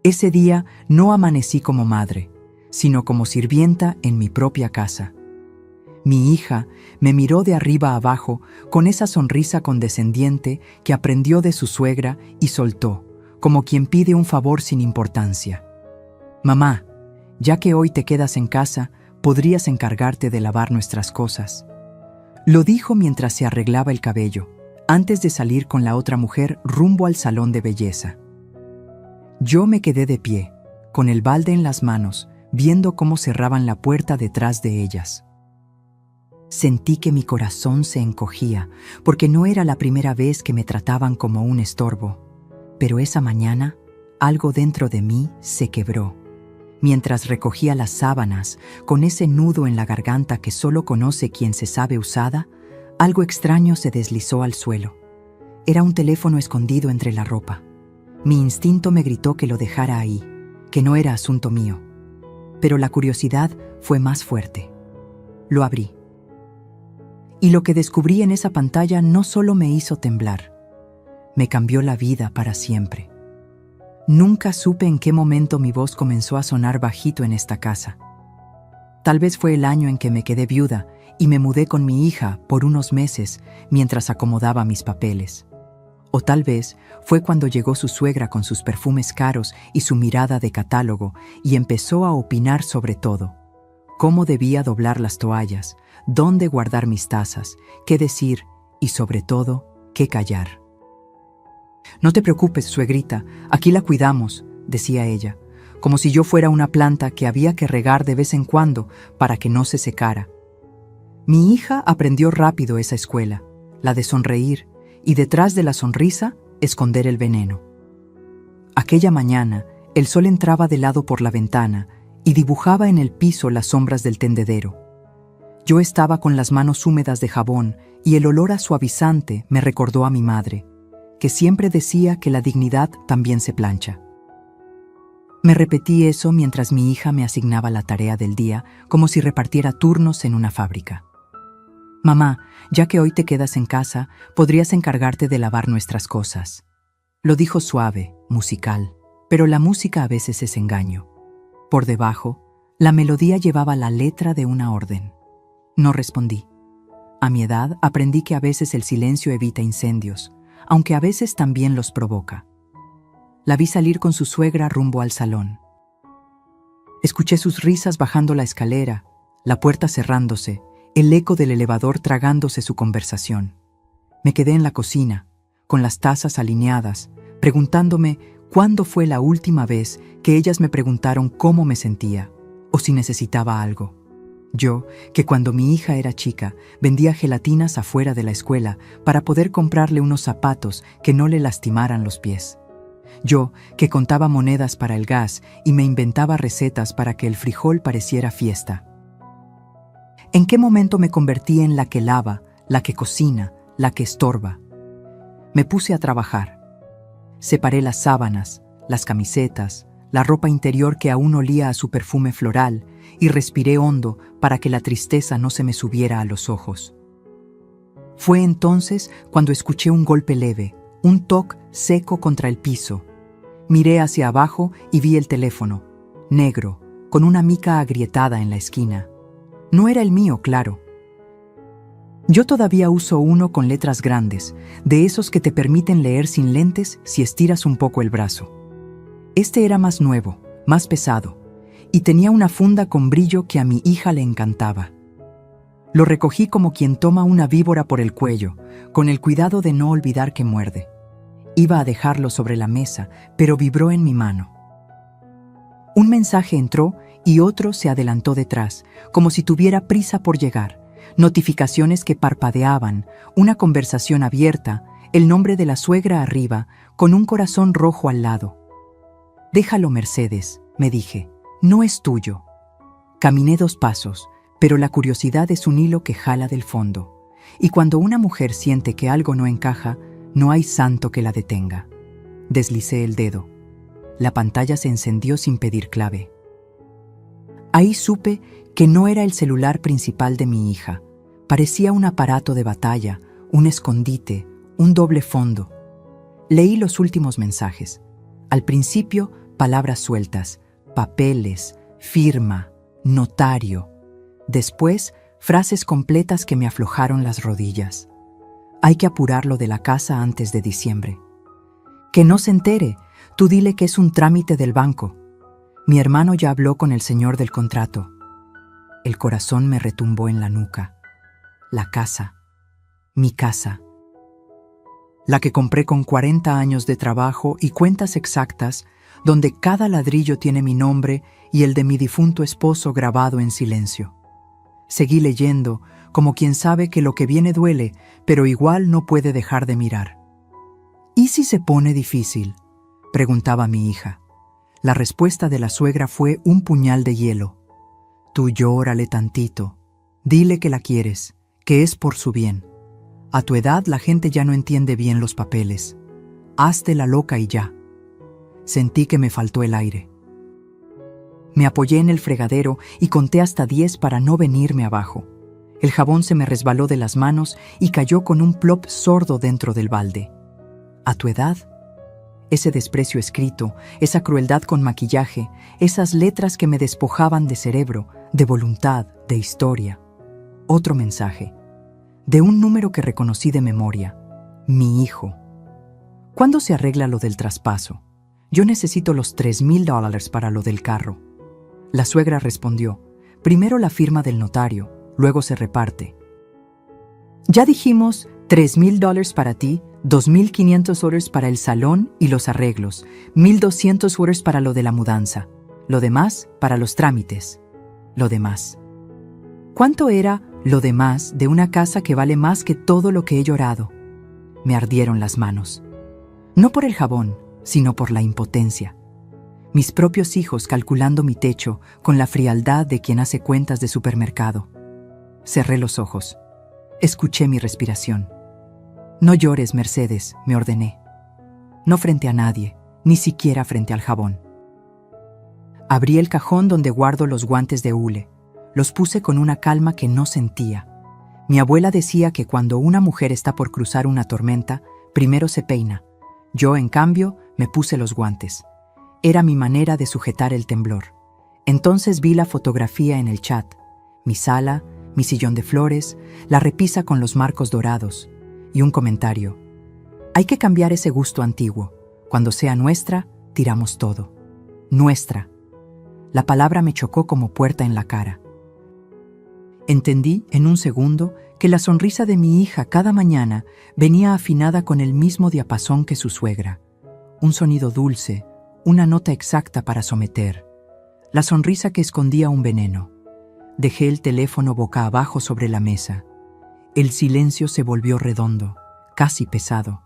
Ese día no amanecí como madre, sino como sirvienta en mi propia casa. Mi hija me miró de arriba a abajo con esa sonrisa condescendiente que aprendió de su suegra y soltó, como quien pide un favor sin importancia. Mamá, ya que hoy te quedas en casa, podrías encargarte de lavar nuestras cosas. Lo dijo mientras se arreglaba el cabello, antes de salir con la otra mujer rumbo al salón de belleza. Yo me quedé de pie, con el balde en las manos, viendo cómo cerraban la puerta detrás de ellas. Sentí que mi corazón se encogía, porque no era la primera vez que me trataban como un estorbo. Pero esa mañana, algo dentro de mí se quebró. Mientras recogía las sábanas, con ese nudo en la garganta que solo conoce quien se sabe usada, algo extraño se deslizó al suelo. Era un teléfono escondido entre la ropa. Mi instinto me gritó que lo dejara ahí, que no era asunto mío. Pero la curiosidad fue más fuerte. Lo abrí. Y lo que descubrí en esa pantalla no solo me hizo temblar, me cambió la vida para siempre. Nunca supe en qué momento mi voz comenzó a sonar bajito en esta casa. Tal vez fue el año en que me quedé viuda y me mudé con mi hija por unos meses mientras acomodaba mis papeles. O tal vez fue cuando llegó su suegra con sus perfumes caros y su mirada de catálogo y empezó a opinar sobre todo. Cómo debía doblar las toallas, dónde guardar mis tazas, qué decir y sobre todo, qué callar. «No te preocupes, suegrita, aquí la cuidamos», decía ella, como si yo fuera una planta que había que regar de vez en cuando para que no se secara. Mi hija aprendió rápido esa escuela, la de sonreír, y detrás de la sonrisa, esconder el veneno. Aquella mañana, el sol entraba de lado por la ventana y dibujaba en el piso las sombras del tendedero. Yo estaba con las manos húmedas de jabón y el olor a suavizante me recordó a mi madre, que siempre decía que la dignidad también se plancha. Me repetí eso mientras mi hija me asignaba la tarea del día, como si repartiera turnos en una fábrica. «Mamá, ya que hoy te quedas en casa, podrías encargarte de lavar nuestras cosas». Lo dijo suave, musical, pero la música a veces es engaño. Por debajo, la melodía llevaba la letra de una orden. No respondí. A mi edad aprendí que a veces el silencio evita incendios, aunque a veces también los provoca. La vi salir con su suegra rumbo al salón. Escuché sus risas bajando la escalera, la puerta cerrándose, el eco del elevador tragándose su conversación. Me quedé en la cocina, con las tazas alineadas, preguntándome cuándo fue la última vez que ellas me preguntaron cómo me sentía o si necesitaba algo. Yo, que cuando mi hija era chica, vendía gelatinas afuera de la escuela para poder comprarle unos zapatos que no le lastimaran los pies. Yo, que contaba monedas para el gas y me inventaba recetas para que el frijol pareciera fiesta. ¿En qué momento me convertí en la que lava, la que cocina, la que estorba? Me puse a trabajar. Separé las sábanas, las camisetas, la ropa interior que aún olía a su perfume floral y respiré hondo para que la tristeza no se me subiera a los ojos. Fue entonces cuando escuché un golpe leve, un toc seco contra el piso. Miré hacia abajo y vi el teléfono, negro, con una mica agrietada en la esquina. No era el mío, claro. Yo todavía uso uno con letras grandes, de esos que te permiten leer sin lentes si estiras un poco el brazo. Este era más nuevo, más pesado, y tenía una funda con brillo que a mi hija le encantaba. Lo recogí como quien toma una víbora por el cuello, con el cuidado de no olvidar que muerde. Iba a dejarlo sobre la mesa, pero vibró en mi mano. Un mensaje entró y otro se adelantó detrás, como si tuviera prisa por llegar. Notificaciones que parpadeaban, una conversación abierta, el nombre de la suegra arriba, con un corazón rojo al lado. «Déjalo, Mercedes», me dije, «no es tuyo». Caminé 2 pasos, pero la curiosidad es un hilo que jala del fondo. Y cuando una mujer siente que algo no encaja, no hay santo que la detenga. Deslicé el dedo. La pantalla se encendió sin pedir clave. Ahí supe que no era el celular principal de mi hija. Parecía un aparato de batalla, un escondite, un doble fondo. Leí los últimos mensajes. Al principio, palabras sueltas, papeles, firma, notario. Después, frases completas que me aflojaron las rodillas. Hay que apurarlo de la casa antes de diciembre. Que no se entere, tú dile que es un trámite del banco. Mi hermano ya habló con el señor del contrato. El corazón me retumbó en la nuca. La casa, mi casa. La que compré con 40 años de trabajo y cuentas exactas, donde cada ladrillo tiene mi nombre y el de mi difunto esposo grabado en silencio. Seguí leyendo, como quien sabe que lo que viene duele, pero igual no puede dejar de mirar. ¿Y si se pone difícil?, preguntaba mi hija. La respuesta de la suegra fue un puñal de hielo. Tú llórale tantito, dile que la quieres, que es por su bien. A tu edad la gente ya no entiende bien los papeles. Hazte la loca y ya. Sentí que me faltó el aire. Me apoyé en el fregadero y conté hasta 10 para no venirme abajo. El jabón se me resbaló de las manos y cayó con un plop sordo dentro del balde. ¿A tu edad? Ese desprecio escrito, esa crueldad con maquillaje, esas letras que me despojaban de cerebro, de voluntad, de historia. Otro mensaje, de un número que reconocí de memoria. Mi hijo. ¿Cuándo se arregla lo del traspaso? Yo necesito los $3,000 para lo del carro. La suegra respondió, primero la firma del notario, luego se reparte. Ya dijimos $3,000 para ti, $2,500 para el salón y los arreglos, $1,200 para lo de la mudanza, lo demás para los trámites, lo demás. ¿Cuánto era lo demás de una casa que vale más que todo lo que he llorado? Me ardieron las manos. No por el jabón, sino por la impotencia. Mis propios hijos calculando mi techo con la frialdad de quien hace cuentas de supermercado. Cerré los ojos. Escuché mi respiración. No llores, Mercedes, me ordené. No frente a nadie, ni siquiera frente al jabón. Abrí el cajón donde guardo los guantes de hule. Los puse con una calma que no sentía. Mi abuela decía que cuando una mujer está por cruzar una tormenta, primero se peina. Yo, en cambio, me puse los guantes. Era mi manera de sujetar el temblor. Entonces vi la fotografía en el chat. Mi sala, mi sillón de flores, la repisa con los marcos dorados. Y un comentario. Hay que cambiar ese gusto antiguo. Cuando sea nuestra, tiramos todo. Nuestra. La palabra me chocó como puerta en la cara. Entendí, en un segundo, que la sonrisa de mi hija cada mañana venía afinada con el mismo diapasón que su suegra. Un sonido dulce, una nota exacta para someter. La sonrisa que escondía un veneno. Dejé el teléfono boca abajo sobre la mesa. El silencio se volvió redondo, casi pesado.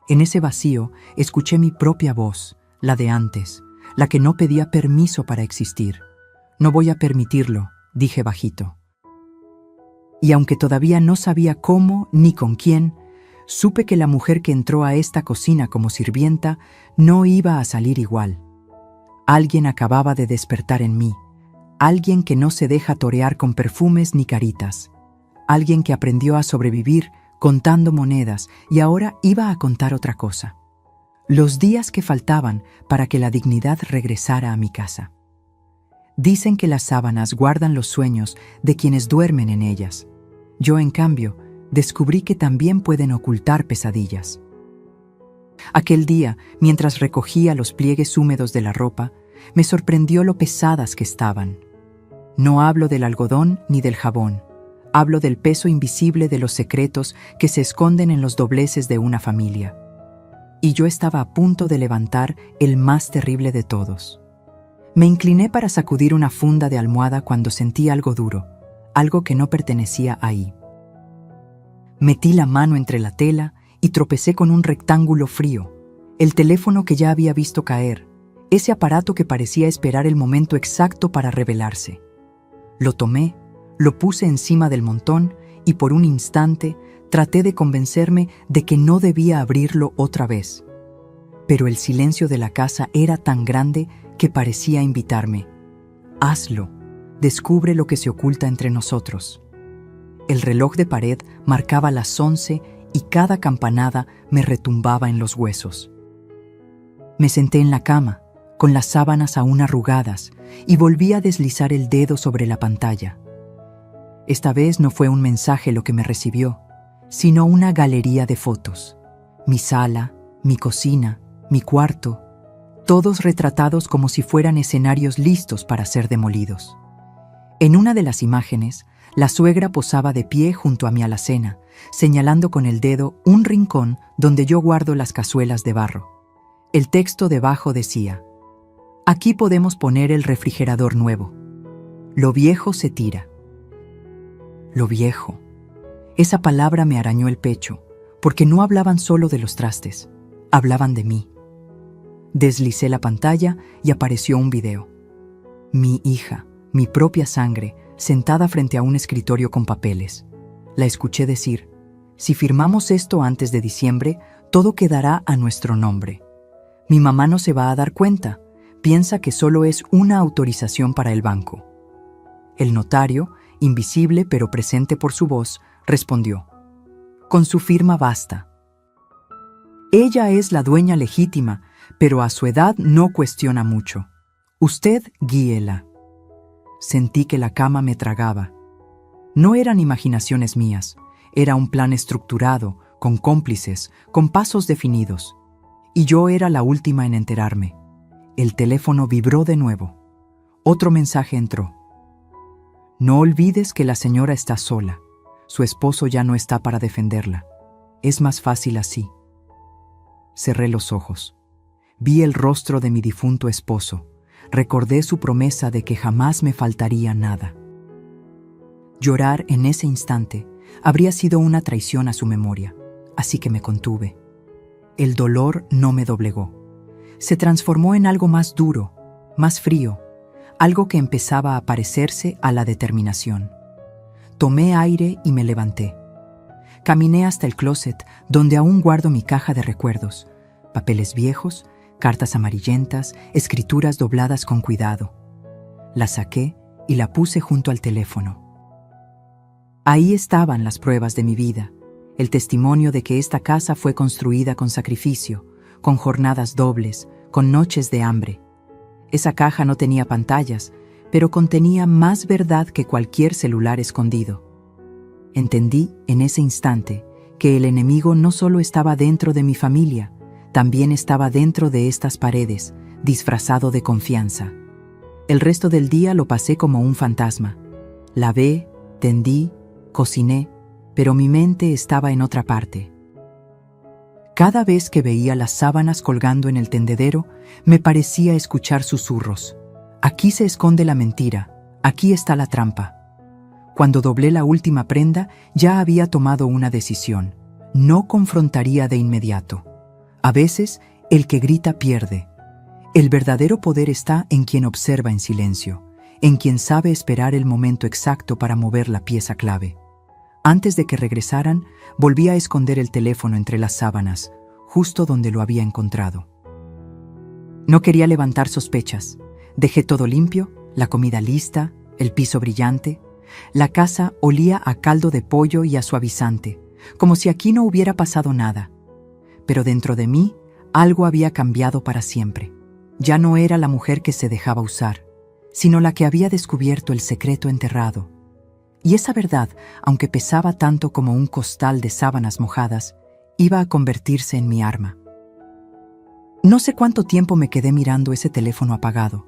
En ese vacío escuché mi propia voz, la de antes, la que no pedía permiso para existir. No voy a permitirlo, dije bajito. Y aunque todavía no sabía cómo ni con quién, supe que la mujer que entró a esta cocina como sirvienta no iba a salir igual. Alguien acababa de despertar en mí, alguien que no se deja torear con perfumes ni caritas. Alguien que aprendió a sobrevivir contando monedas y ahora iba a contar otra cosa. Los días que faltaban para que la dignidad regresara a mi casa. Dicen que las sábanas guardan los sueños de quienes duermen en ellas. Yo, en cambio, descubrí que también pueden ocultar pesadillas. Aquel día, mientras recogía los pliegues húmedos de la ropa, me sorprendió lo pesadas que estaban. No hablo del algodón ni del jabón. Hablo del peso invisible de los secretos que se esconden en los dobleces de una familia. Y yo estaba a punto de levantar el más terrible de todos. Me incliné para sacudir una funda de almohada cuando sentí algo duro, algo que no pertenecía ahí. Metí la mano entre la tela y tropecé con un rectángulo frío, el teléfono que ya había visto caer, ese aparato que parecía esperar el momento exacto para revelarse. Lo tomé, lo puse encima del montón y por un instante traté de convencerme de que no debía abrirlo otra vez. Pero el silencio de la casa era tan grande que parecía invitarme. Hazlo, descubre lo que se oculta entre nosotros. El reloj de pared marcaba las 11 y cada campanada me retumbaba en los huesos. Me senté en la cama, con las sábanas aún arrugadas, y volví a deslizar el dedo sobre la pantalla. Esta vez no fue un mensaje lo que me recibió, sino una galería de fotos. Mi sala, mi cocina, mi cuarto, todos retratados como si fueran escenarios listos para ser demolidos. En una de las imágenes, la suegra posaba de pie junto a mi alacena, señalando con el dedo un rincón donde yo guardo las cazuelas de barro. El texto debajo decía: «Aquí podemos poner el refrigerador nuevo. Lo viejo se tira». Lo viejo. Esa palabra me arañó el pecho, porque no hablaban solo de los trastes, hablaban de mí. Deslicé la pantalla y apareció un video. Mi hija, mi propia sangre, sentada frente a un escritorio con papeles. La escuché decir: «Si firmamos esto antes de diciembre, todo quedará a nuestro nombre. Mi mamá no se va a dar cuenta, piensa que solo es una autorización para el banco». El notario, invisible pero presente por su voz, respondió: «Con su firma basta. Ella es la dueña legítima, pero a su edad no cuestiona mucho. Usted guíela». Sentí que la cama me tragaba. No eran imaginaciones mías, era un plan estructurado, con cómplices, con pasos definidos. Y yo era la última en enterarme. El teléfono vibró de nuevo. Otro mensaje entró: «No olvides que la señora está sola. Su esposo ya no está para defenderla. Es más fácil así». Cerré los ojos. Vi el rostro de mi difunto esposo. Recordé su promesa de que jamás me faltaría nada. Llorar en ese instante habría sido una traición a su memoria, así que me contuve. El dolor no me doblegó. Se transformó en algo más duro, más frío, algo que empezaba a parecerse a la determinación. Tomé aire y me levanté. Caminé hasta el closet, donde aún guardo mi caja de recuerdos, papeles viejos, cartas amarillentas, escrituras dobladas con cuidado. La saqué y la puse junto al teléfono. Ahí estaban las pruebas de mi vida, el testimonio de que esta casa fue construida con sacrificio, con jornadas dobles, con noches de hambre. Esa caja no tenía pantallas, pero contenía más verdad que cualquier celular escondido. Entendí en ese instante que el enemigo no solo estaba dentro de mi familia, también estaba dentro de estas paredes, disfrazado de confianza. El resto del día lo pasé como un fantasma. Lavé, tendí, cociné, pero mi mente estaba en otra parte. Cada vez que veía las sábanas colgando en el tendedero, me parecía escuchar susurros. Aquí se esconde la mentira, aquí está la trampa. Cuando doblé la última prenda, ya había tomado una decisión. No confrontaría de inmediato. A veces, el que grita pierde. El verdadero poder está en quien observa en silencio, en quien sabe esperar el momento exacto para mover la pieza clave. Antes de que regresaran, volví a esconder el teléfono entre las sábanas, justo donde lo había encontrado. No quería levantar sospechas. Dejé todo limpio, la comida lista, el piso brillante. La casa olía a caldo de pollo y a suavizante, como si aquí no hubiera pasado nada. Pero dentro de mí, algo había cambiado para siempre. Ya no era la mujer que se dejaba usar, sino la que había descubierto el secreto enterrado. Y esa verdad, aunque pesaba tanto como un costal de sábanas mojadas, iba a convertirse en mi arma. No sé cuánto tiempo me quedé mirando ese teléfono apagado,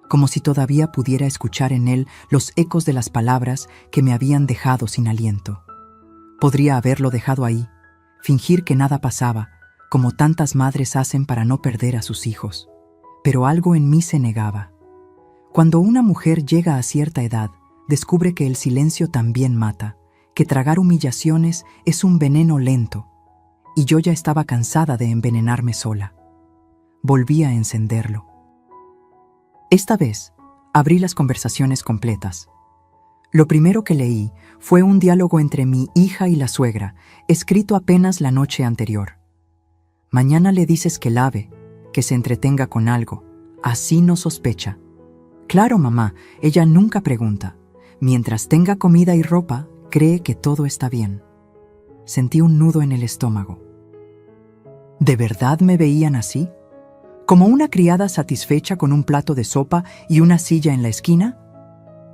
como si todavía pudiera escuchar en él los ecos de las palabras que me habían dejado sin aliento. Podría haberlo dejado ahí, fingir que nada pasaba, como tantas madres hacen para no perder a sus hijos. Pero algo en mí se negaba. Cuando una mujer llega a cierta edad, descubre que el silencio también mata, que tragar humillaciones es un veneno lento, y yo ya estaba cansada de envenenarme sola. Volví a encenderlo. Esta vez, abrí las conversaciones completas. Lo primero que leí fue un diálogo entre mi hija y la suegra, escrito apenas la noche anterior. Mañana le dices que lave, que se entretenga con algo, así no sospecha. Claro, mamá, ella nunca pregunta. Mientras tenga comida y ropa, cree que todo está bien. Sentí un nudo en el estómago. ¿De verdad me veían así? como una criada satisfecha con un plato de sopa y una silla en la esquina?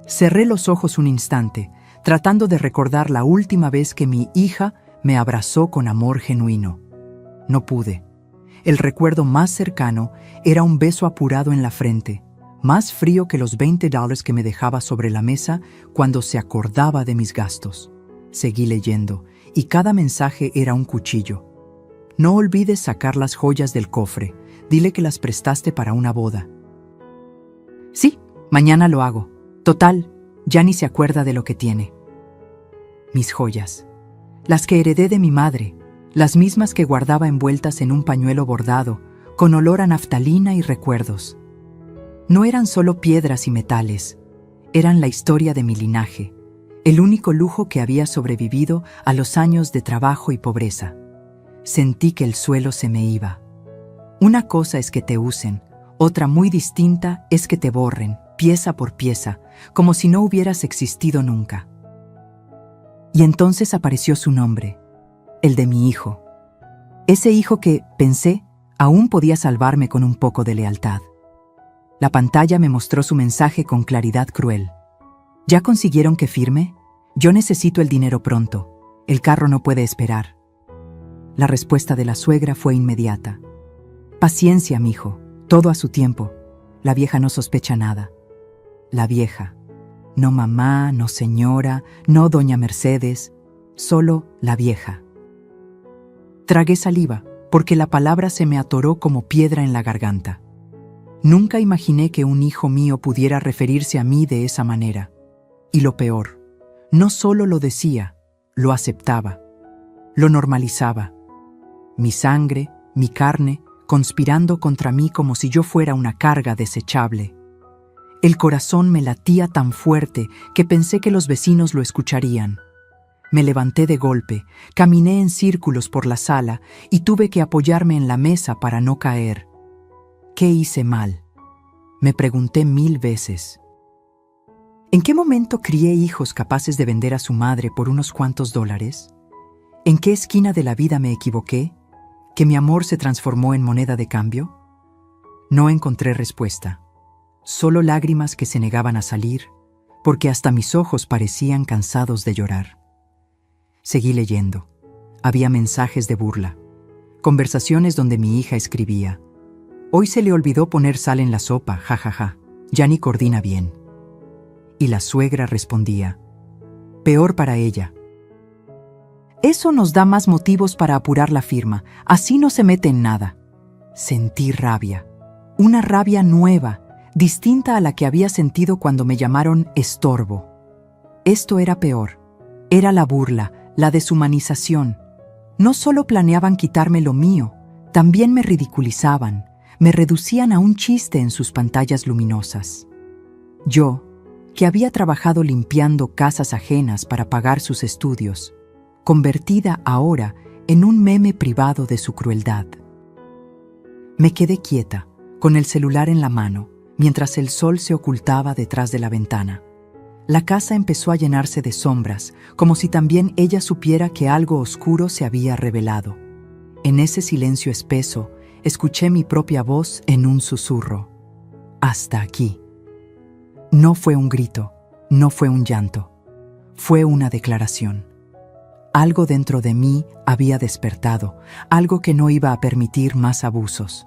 Cerré los ojos un instante, tratando de recordar la última vez que mi hija me abrazó con amor genuino. No pude. El recuerdo más cercano era un beso apurado en la frente, más frío que los $20 que me dejaba sobre la mesa cuando se acordaba de mis gastos. Seguí leyendo, y cada mensaje era un cuchillo. No olvides sacar las joyas del cofre. Dile que las prestaste para una boda. Sí, mañana lo hago. Total, ya ni se acuerda de lo que tiene. Mis joyas, las que heredé de mi madre, las mismas que guardaba envueltas en un pañuelo bordado, con olor a naftalina y recuerdos. No eran solo piedras y metales, eran la historia de mi linaje, el único lujo que había sobrevivido a los años de trabajo y pobreza. Sentí que el suelo se me iba. Una cosa es que te usen, otra muy distinta es que te borren, pieza por pieza, como si no hubieras existido nunca. Y entonces apareció su nombre, el de mi hijo. Ese hijo que, pensé, aún podía salvarme con un poco de lealtad. La pantalla me mostró su mensaje con claridad cruel. ¿Ya consiguieron que firme? Yo necesito el dinero pronto. El carro no puede esperar. La respuesta de la suegra fue inmediata. Paciencia, mijo, todo a su tiempo. La vieja no sospecha nada. La vieja. No mamá, no señora, no doña Mercedes, solo la vieja. Tragué saliva, porque la palabra se me atoró como piedra en la garganta. Nunca imaginé que un hijo mío pudiera referirse a mí de esa manera. Y lo peor, no solo lo decía, lo aceptaba, lo normalizaba. Mi sangre, mi carne, conspirando contra mí como si yo fuera una carga desechable. El corazón me latía tan fuerte que pensé que los vecinos lo escucharían. Me levanté de golpe, caminé en círculos por la sala y tuve que apoyarme en la mesa para no caer. ¿Qué hice mal? Me pregunté 1000 veces. ¿En qué momento crié hijos capaces de vender a su madre por unos cuantos dólares? ¿En qué esquina de la vida me equivoqué? ¿Que mi amor se transformó en moneda de cambio? No encontré respuesta. Solo lágrimas que se negaban a salir, porque hasta mis ojos parecían cansados de llorar. Seguí leyendo. Había mensajes de burla, conversaciones donde mi hija escribía: «Hoy se le olvidó poner sal en la sopa, jajaja, ya ni coordina bien». Y la suegra respondía: «Peor para ella. Eso nos da más motivos para apurar la firma, así no se mete en nada». Sentí rabia, una rabia nueva, distinta a la que había sentido cuando me llamaron estorbo. Esto era peor, era la burla, la deshumanización. No solo planeaban quitarme lo mío, también me ridiculizaban, me reducían a un chiste en sus pantallas luminosas. Yo, que había trabajado limpiando casas ajenas para pagar sus estudios, convertida ahora en un meme privado de su crueldad. Me quedé quieta, con el celular en la mano, mientras el sol se ocultaba detrás de la ventana. La casa empezó a llenarse de sombras, como si también ella supiera que algo oscuro se había revelado. En ese silencio espeso, escuché mi propia voz en un susurro. Hasta aquí. No fue un grito, no fue un llanto, fue una declaración. Algo dentro de mí había despertado, algo que no iba a permitir más abusos.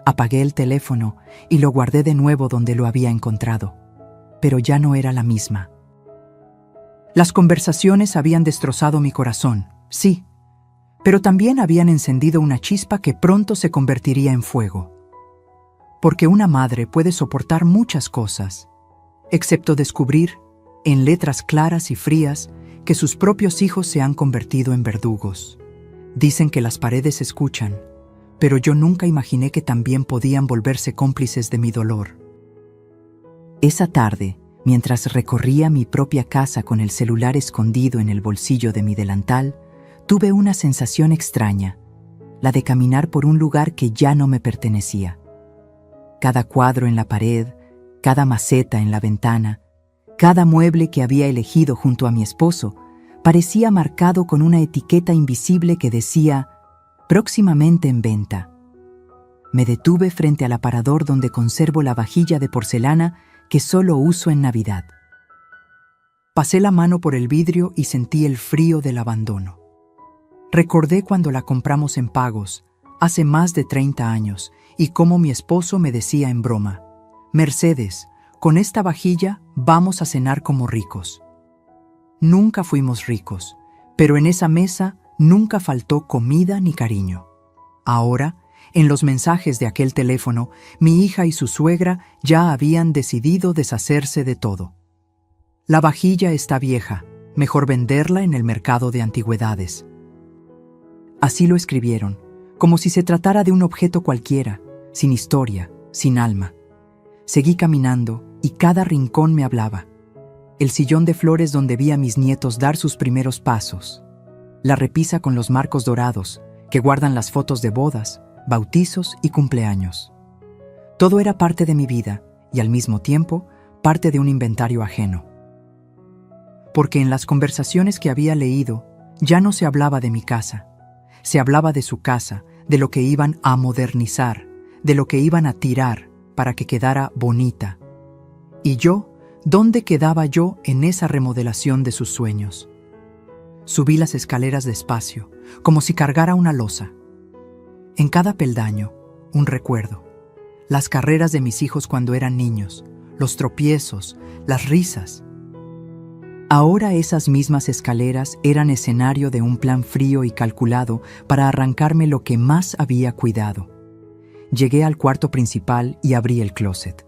Apagué el teléfono y lo guardé de nuevo donde lo había encontrado, pero ya no era la misma. Las conversaciones habían destrozado mi corazón, sí, pero también habían encendido una chispa que pronto se convertiría en fuego. Porque una madre puede soportar muchas cosas, excepto descubrir, en letras claras y frías, que sus propios hijos se han convertido en verdugos. Dicen que las paredes escuchan, pero yo nunca imaginé que también podían volverse cómplices de mi dolor. Esa tarde, mientras recorría mi propia casa con el celular escondido en el bolsillo de mi delantal, tuve una sensación extraña, la de caminar por un lugar que ya no me pertenecía. Cada cuadro en la pared, cada maceta en la ventana, cada mueble que había elegido junto a mi esposo, parecía marcado con una etiqueta invisible que decía: próximamente en venta. Me detuve frente al aparador donde conservo la vajilla de porcelana que solo uso en Navidad. Pasé la mano por el vidrio y sentí el frío del abandono. Recordé cuando la compramos en pagos, hace más de 30 años, y cómo mi esposo me decía en broma: «Mercedes, con esta vajilla vamos a cenar como ricos». Nunca fuimos ricos, pero en esa mesa nunca faltó comida ni cariño. Ahora, en los mensajes de aquel teléfono, mi hija y su suegra ya habían decidido deshacerse de todo. La vajilla está vieja, mejor venderla en el mercado de antigüedades. Así lo escribieron, como si se tratara de un objeto cualquiera, sin historia, sin alma. Seguí caminando y cada rincón me hablaba. El sillón de flores donde vi a mis nietos dar sus primeros pasos. La repisa con los marcos dorados, que guardan las fotos de bodas, bautizos y cumpleaños. Todo era parte de mi vida y al mismo tiempo parte de un inventario ajeno. Porque en las conversaciones que había leído ya no se hablaba de mi casa, se hablaba de su casa, de lo que iban a modernizar, de lo que iban a tirar para que quedara bonita. Y yo, ¿dónde quedaba yo en esa remodelación de sus sueños? Subí las escaleras despacio, como si cargara una losa. En cada peldaño, un recuerdo. Las carreras de mis hijos cuando eran niños, los tropiezos, las risas. Ahora esas mismas escaleras eran escenario de un plan frío y calculado para arrancarme lo que más había cuidado. Llegué al cuarto principal y abrí el closet.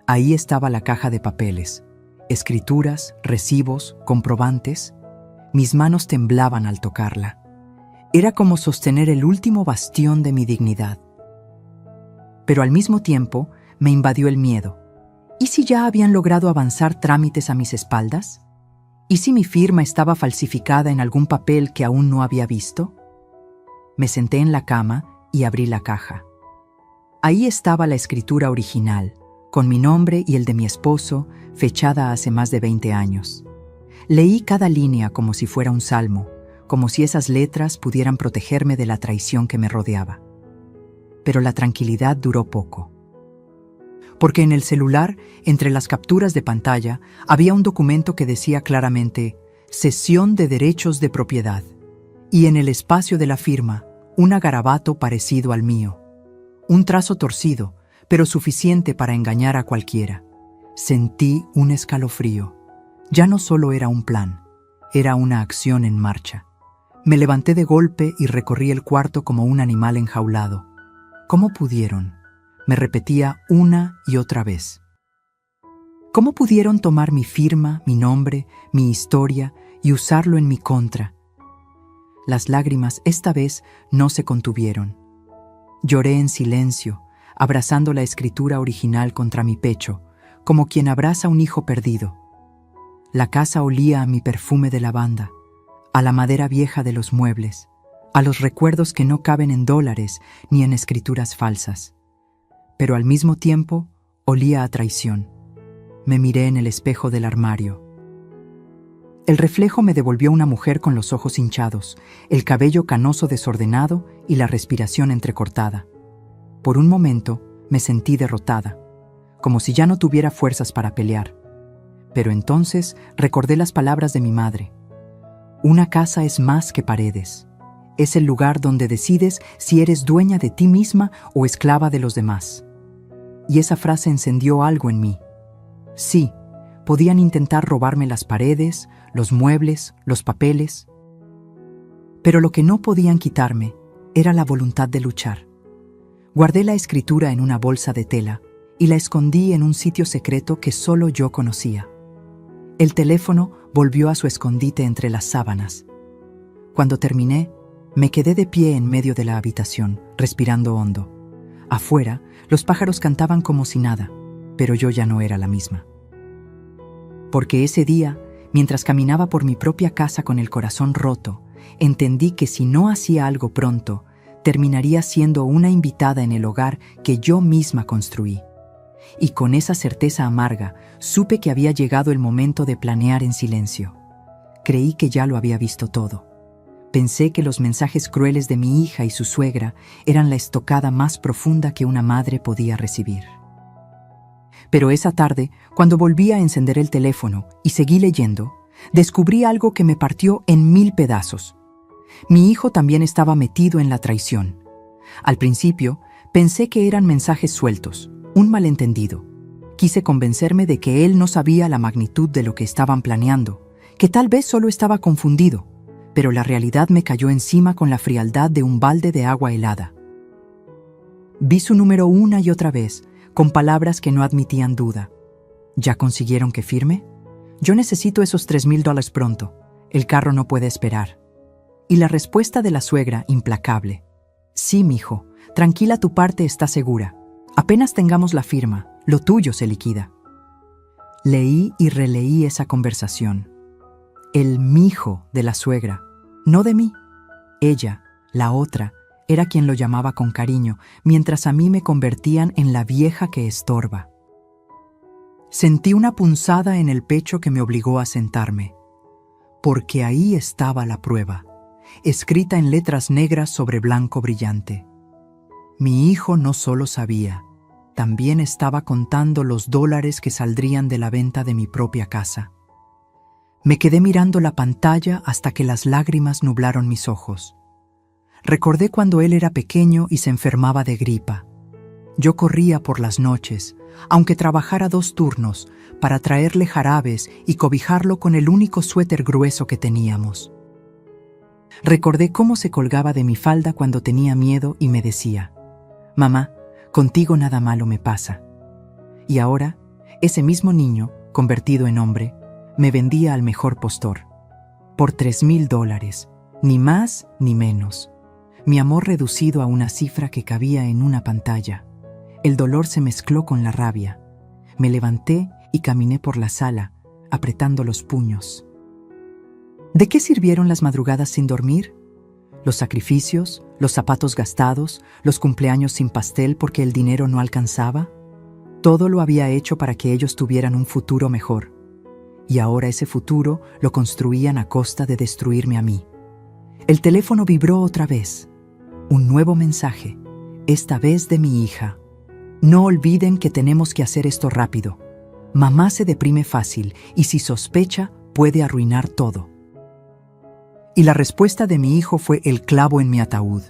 Ahí estaba la caja de papeles, escrituras, recibos, comprobantes. Mis manos temblaban al tocarla. Era como sostener el último bastión de mi dignidad. Pero al mismo tiempo me invadió el miedo. ¿Y si ya habían logrado avanzar trámites a mis espaldas? ¿Y si mi firma estaba falsificada en algún papel que aún no había visto? Me senté en la cama y abrí la caja. Ahí estaba la escritura original, con mi nombre y el de mi esposo, fechada hace más de 20 años. Leí cada línea como si fuera un salmo, como si esas letras pudieran protegerme de la traición que me rodeaba. Pero la tranquilidad duró poco. Porque en el celular, entre las capturas de pantalla, había un documento que decía claramente «Cesión de derechos de propiedad», y en el espacio de la firma, un garabato parecido al mío. Un trazo torcido, pero suficiente para engañar a cualquiera. Sentí un escalofrío. Ya no solo era un plan, era una acción en marcha. Me levanté de golpe y recorrí el cuarto como un animal enjaulado. ¿Cómo pudieron? Me repetía una y otra vez. ¿Cómo pudieron tomar mi firma, mi nombre, mi historia y usarlo en mi contra? Las lágrimas esta vez no se contuvieron. Lloré en silencio, abrazando la escritura original contra mi pecho, como quien abraza a un hijo perdido. La casa olía a mi perfume de lavanda, a la madera vieja de los muebles, a los recuerdos que no caben en dólares ni en escrituras falsas. Pero al mismo tiempo olía a traición. Me miré en el espejo del armario. El reflejo me devolvió una mujer con los ojos hinchados, el cabello canoso desordenado y la respiración entrecortada. Por un momento me sentí derrotada, como si ya no tuviera fuerzas para pelear. Pero entonces recordé las palabras de mi madre. Una casa es más que paredes. Es el lugar donde decides si eres dueña de ti misma o esclava de los demás. Y esa frase encendió algo en mí. Sí, podían intentar robarme las paredes, los muebles, los papeles. Pero lo que no podían quitarme era la voluntad de luchar. Guardé la escritura en una bolsa de tela y la escondí en un sitio secreto que solo yo conocía. El teléfono volvió a su escondite entre las sábanas. Cuando terminé, me quedé de pie en medio de la habitación, respirando hondo. Afuera, los pájaros cantaban como si nada, pero yo ya no era la misma. Porque ese día, mientras caminaba por mi propia casa con el corazón roto, entendí que si no hacía algo pronto, terminaría siendo una invitada en el hogar que yo misma construí. Y con esa certeza amarga, supe que había llegado el momento de planear en silencio. Creí que ya lo había visto todo. Pensé que los mensajes crueles de mi hija y su suegra eran la estocada más profunda que una madre podía recibir. Pero esa tarde, cuando volví a encender el teléfono y seguí leyendo, descubrí algo que me partió en 1000 pedazos. Mi hijo también estaba metido en la traición. Al principio, pensé que eran mensajes sueltos, un malentendido. Quise convencerme de que él no sabía la magnitud de lo que estaban planeando, que tal vez solo estaba confundido, pero la realidad me cayó encima con la frialdad de un balde de agua helada. Vi su número una y otra vez, con palabras que no admitían duda. ¿Ya consiguieron que firme? Yo necesito esos $3,000 pronto. El carro no puede esperar. Y la respuesta de la suegra, implacable. Sí, mijo, tranquila, tu parte está segura. Apenas tengamos la firma, lo tuyo se liquida. Leí y releí esa conversación. El mijo de la suegra, no de mí. Ella, la otra, era quien lo llamaba con cariño, mientras a mí me convertían en la vieja que estorba. Sentí una punzada en el pecho que me obligó a sentarme, porque ahí estaba la prueba, escrita en letras negras sobre blanco brillante. Mi hijo no solo sabía, también estaba contando los dólares que saldrían de la venta de mi propia casa. Me quedé mirando la pantalla hasta que las lágrimas nublaron mis ojos. Recordé cuando él era pequeño y se enfermaba de gripa. Yo corría por las noches, aunque trabajara 2 turnos, para traerle jarabes y cobijarlo con el único suéter grueso que teníamos. Recordé cómo se colgaba de mi falda cuando tenía miedo y me decía: «Mamá, contigo nada malo me pasa». Y ahora, ese mismo niño, convertido en hombre, me vendía al mejor postor. Por $3,000, ni más ni menos. Mi amor reducido a una cifra que cabía en una pantalla. El dolor se mezcló con la rabia. Me levanté y caminé por la sala, apretando los puños. ¿De qué sirvieron las madrugadas sin dormir? Los sacrificios, los zapatos gastados, los cumpleaños sin pastel porque el dinero no alcanzaba. Todo lo había hecho para que ellos tuvieran un futuro mejor. Y ahora ese futuro lo construían a costa de destruirme a mí. El teléfono vibró otra vez. Un nuevo mensaje, esta vez de mi hija. No olviden que tenemos que hacer esto rápido. Mamá se deprime fácil y si sospecha puede arruinar todo. Y la respuesta de mi hijo fue el clavo en mi ataúd.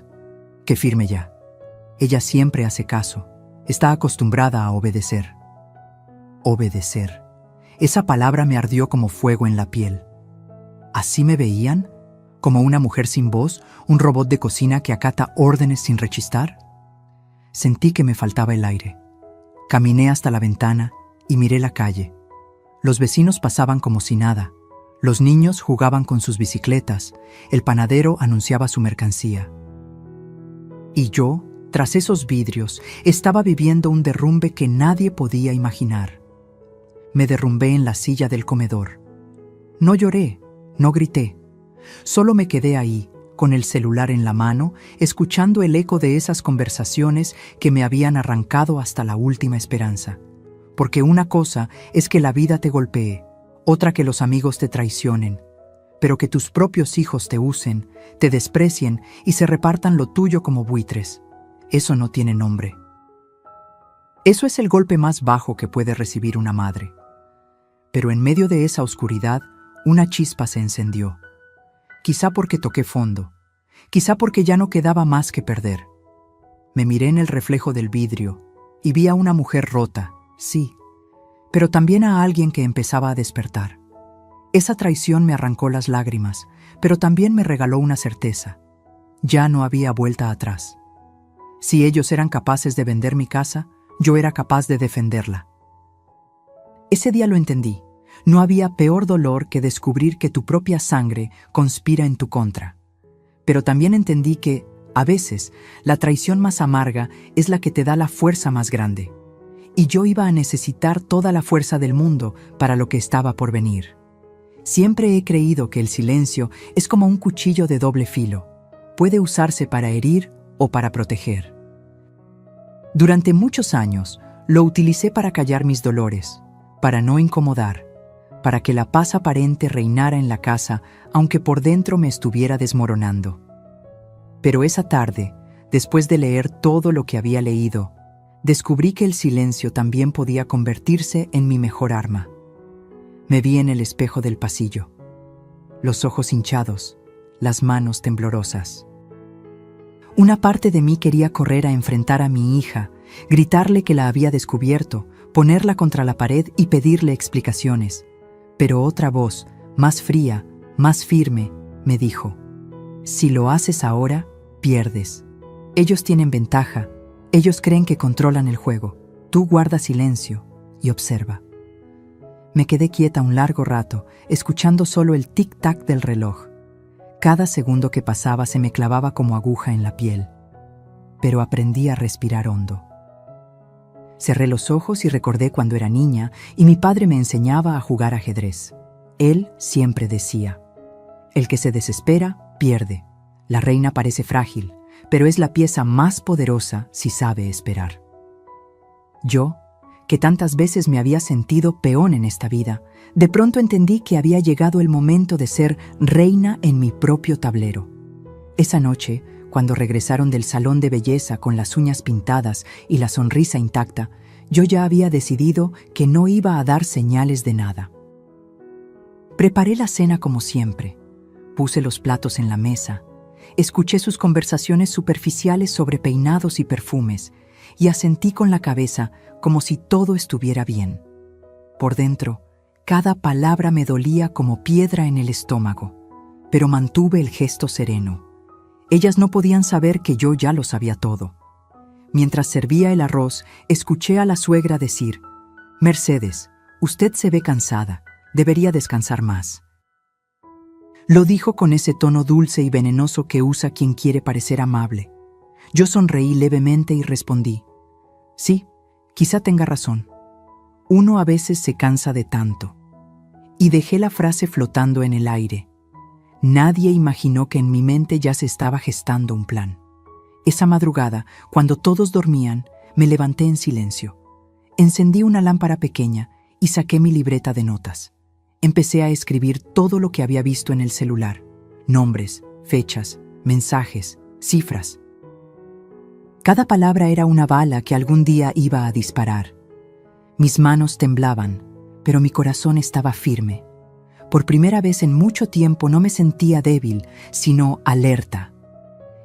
Que firme ya. Ella siempre hace caso. Está acostumbrada a obedecer. Obedecer. Esa palabra me ardió como fuego en la piel. ¿Así me veían? ¿Como una mujer sin voz, un robot de cocina que acata órdenes sin rechistar? Sentí que me faltaba el aire. Caminé hasta la ventana y miré la calle. Los vecinos pasaban como si nada. Los niños jugaban con sus bicicletas. El panadero anunciaba su mercancía. Y yo, tras esos vidrios, estaba viviendo un derrumbe que nadie podía imaginar. Me derrumbé en la silla del comedor. No lloré, no grité. Solo me quedé ahí, con el celular en la mano, escuchando el eco de esas conversaciones que me habían arrancado hasta la última esperanza. Porque una cosa es que la vida te golpee, otra que los amigos te traicionen, pero que tus propios hijos te usen, te desprecien y se repartan lo tuyo como buitres. Eso no tiene nombre. Eso es el golpe más bajo que puede recibir una madre. Pero en medio de esa oscuridad, una chispa se encendió. Quizá porque toqué fondo, quizá porque ya no quedaba más que perder. Me miré en el reflejo del vidrio y vi a una mujer rota, sí, pero también a alguien que empezaba a despertar. Esa traición me arrancó las lágrimas, pero también me regaló una certeza. Ya no había vuelta atrás. Si ellos eran capaces de vender mi casa, yo era capaz de defenderla. Ese día lo entendí. No había peor dolor que descubrir que tu propia sangre conspira en tu contra. Pero también entendí que, a veces, la traición más amarga es la que te da la fuerza más grande. Y yo iba a necesitar toda la fuerza del mundo para lo que estaba por venir. Siempre he creído que el silencio es como un cuchillo de doble filo. Puede usarse para herir o para proteger. Durante muchos años, lo utilicé para callar mis dolores, para no incomodar, para que la paz aparente reinara en la casa, aunque por dentro me estuviera desmoronando. Pero esa tarde, después de leer todo lo que había leído, descubrí que el silencio también podía convertirse en mi mejor arma. Me vi en el espejo del pasillo, los ojos hinchados, las manos temblorosas. Una parte de mí quería correr a enfrentar a mi hija, gritarle que la había descubierto, ponerla contra la pared y pedirle explicaciones. Pero otra voz, más fría, más firme, me dijo: si lo haces ahora, pierdes. Ellos tienen ventaja, ellos creen que controlan el juego. Tú guarda silencio y observa. Me quedé quieta un largo rato, escuchando solo el tic-tac del reloj. Cada segundo que pasaba se me clavaba como aguja en la piel. Pero aprendí a respirar hondo. Cerré los ojos y recordé cuando era niña y mi padre me enseñaba a jugar ajedrez. Él siempre decía: el que se desespera, pierde. La reina parece frágil, pero es la pieza más poderosa si sabe esperar. Yo, que tantas veces me había sentido peón en esta vida, de pronto entendí que había llegado el momento de ser reina en mi propio tablero. Esa noche, cuando regresaron del salón de belleza con las uñas pintadas y la sonrisa intacta, yo ya había decidido que no iba a dar señales de nada. Preparé la cena como siempre. Puse los platos en la mesa. Escuché sus conversaciones superficiales sobre peinados y perfumes y asentí con la cabeza como si todo estuviera bien. Por dentro, cada palabra me dolía como piedra en el estómago, pero mantuve el gesto sereno. Ellas no podían saber que yo ya lo sabía todo. Mientras servía el arroz, escuché a la suegra decir: Mercedes, usted se ve cansada, debería descansar más. Lo dijo con ese tono dulce y venenoso que usa quien quiere parecer amable. Yo sonreí levemente y respondí: sí, quizá tenga razón. Uno a veces se cansa de tanto. Y dejé la frase flotando en el aire. Nadie imaginó que en mi mente ya se estaba gestando un plan. Esa madrugada, cuando todos dormían, me levanté en silencio. Encendí una lámpara pequeña y saqué mi libreta de notas. Empecé a escribir todo lo que había visto en el celular: nombres, fechas, mensajes, cifras. Cada palabra era una bala que algún día iba a disparar. Mis manos temblaban, pero mi corazón estaba firme. Por primera vez en mucho tiempo no me sentía débil, sino alerta.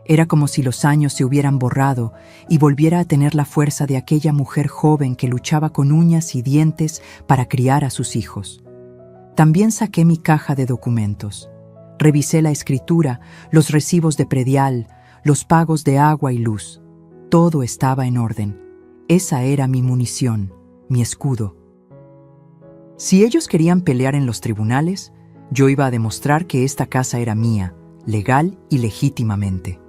Era como si los años se hubieran borrado y volviera a tener la fuerza de aquella mujer joven que luchaba con uñas y dientes para criar a sus hijos. También saqué mi caja de documentos. Revisé la escritura, los recibos de predial, los pagos de agua y luz. Todo estaba en orden. Esa era mi munición, mi escudo. Si ellos querían pelear en los tribunales, yo iba a demostrar que esta casa era mía, legal y legítimamente.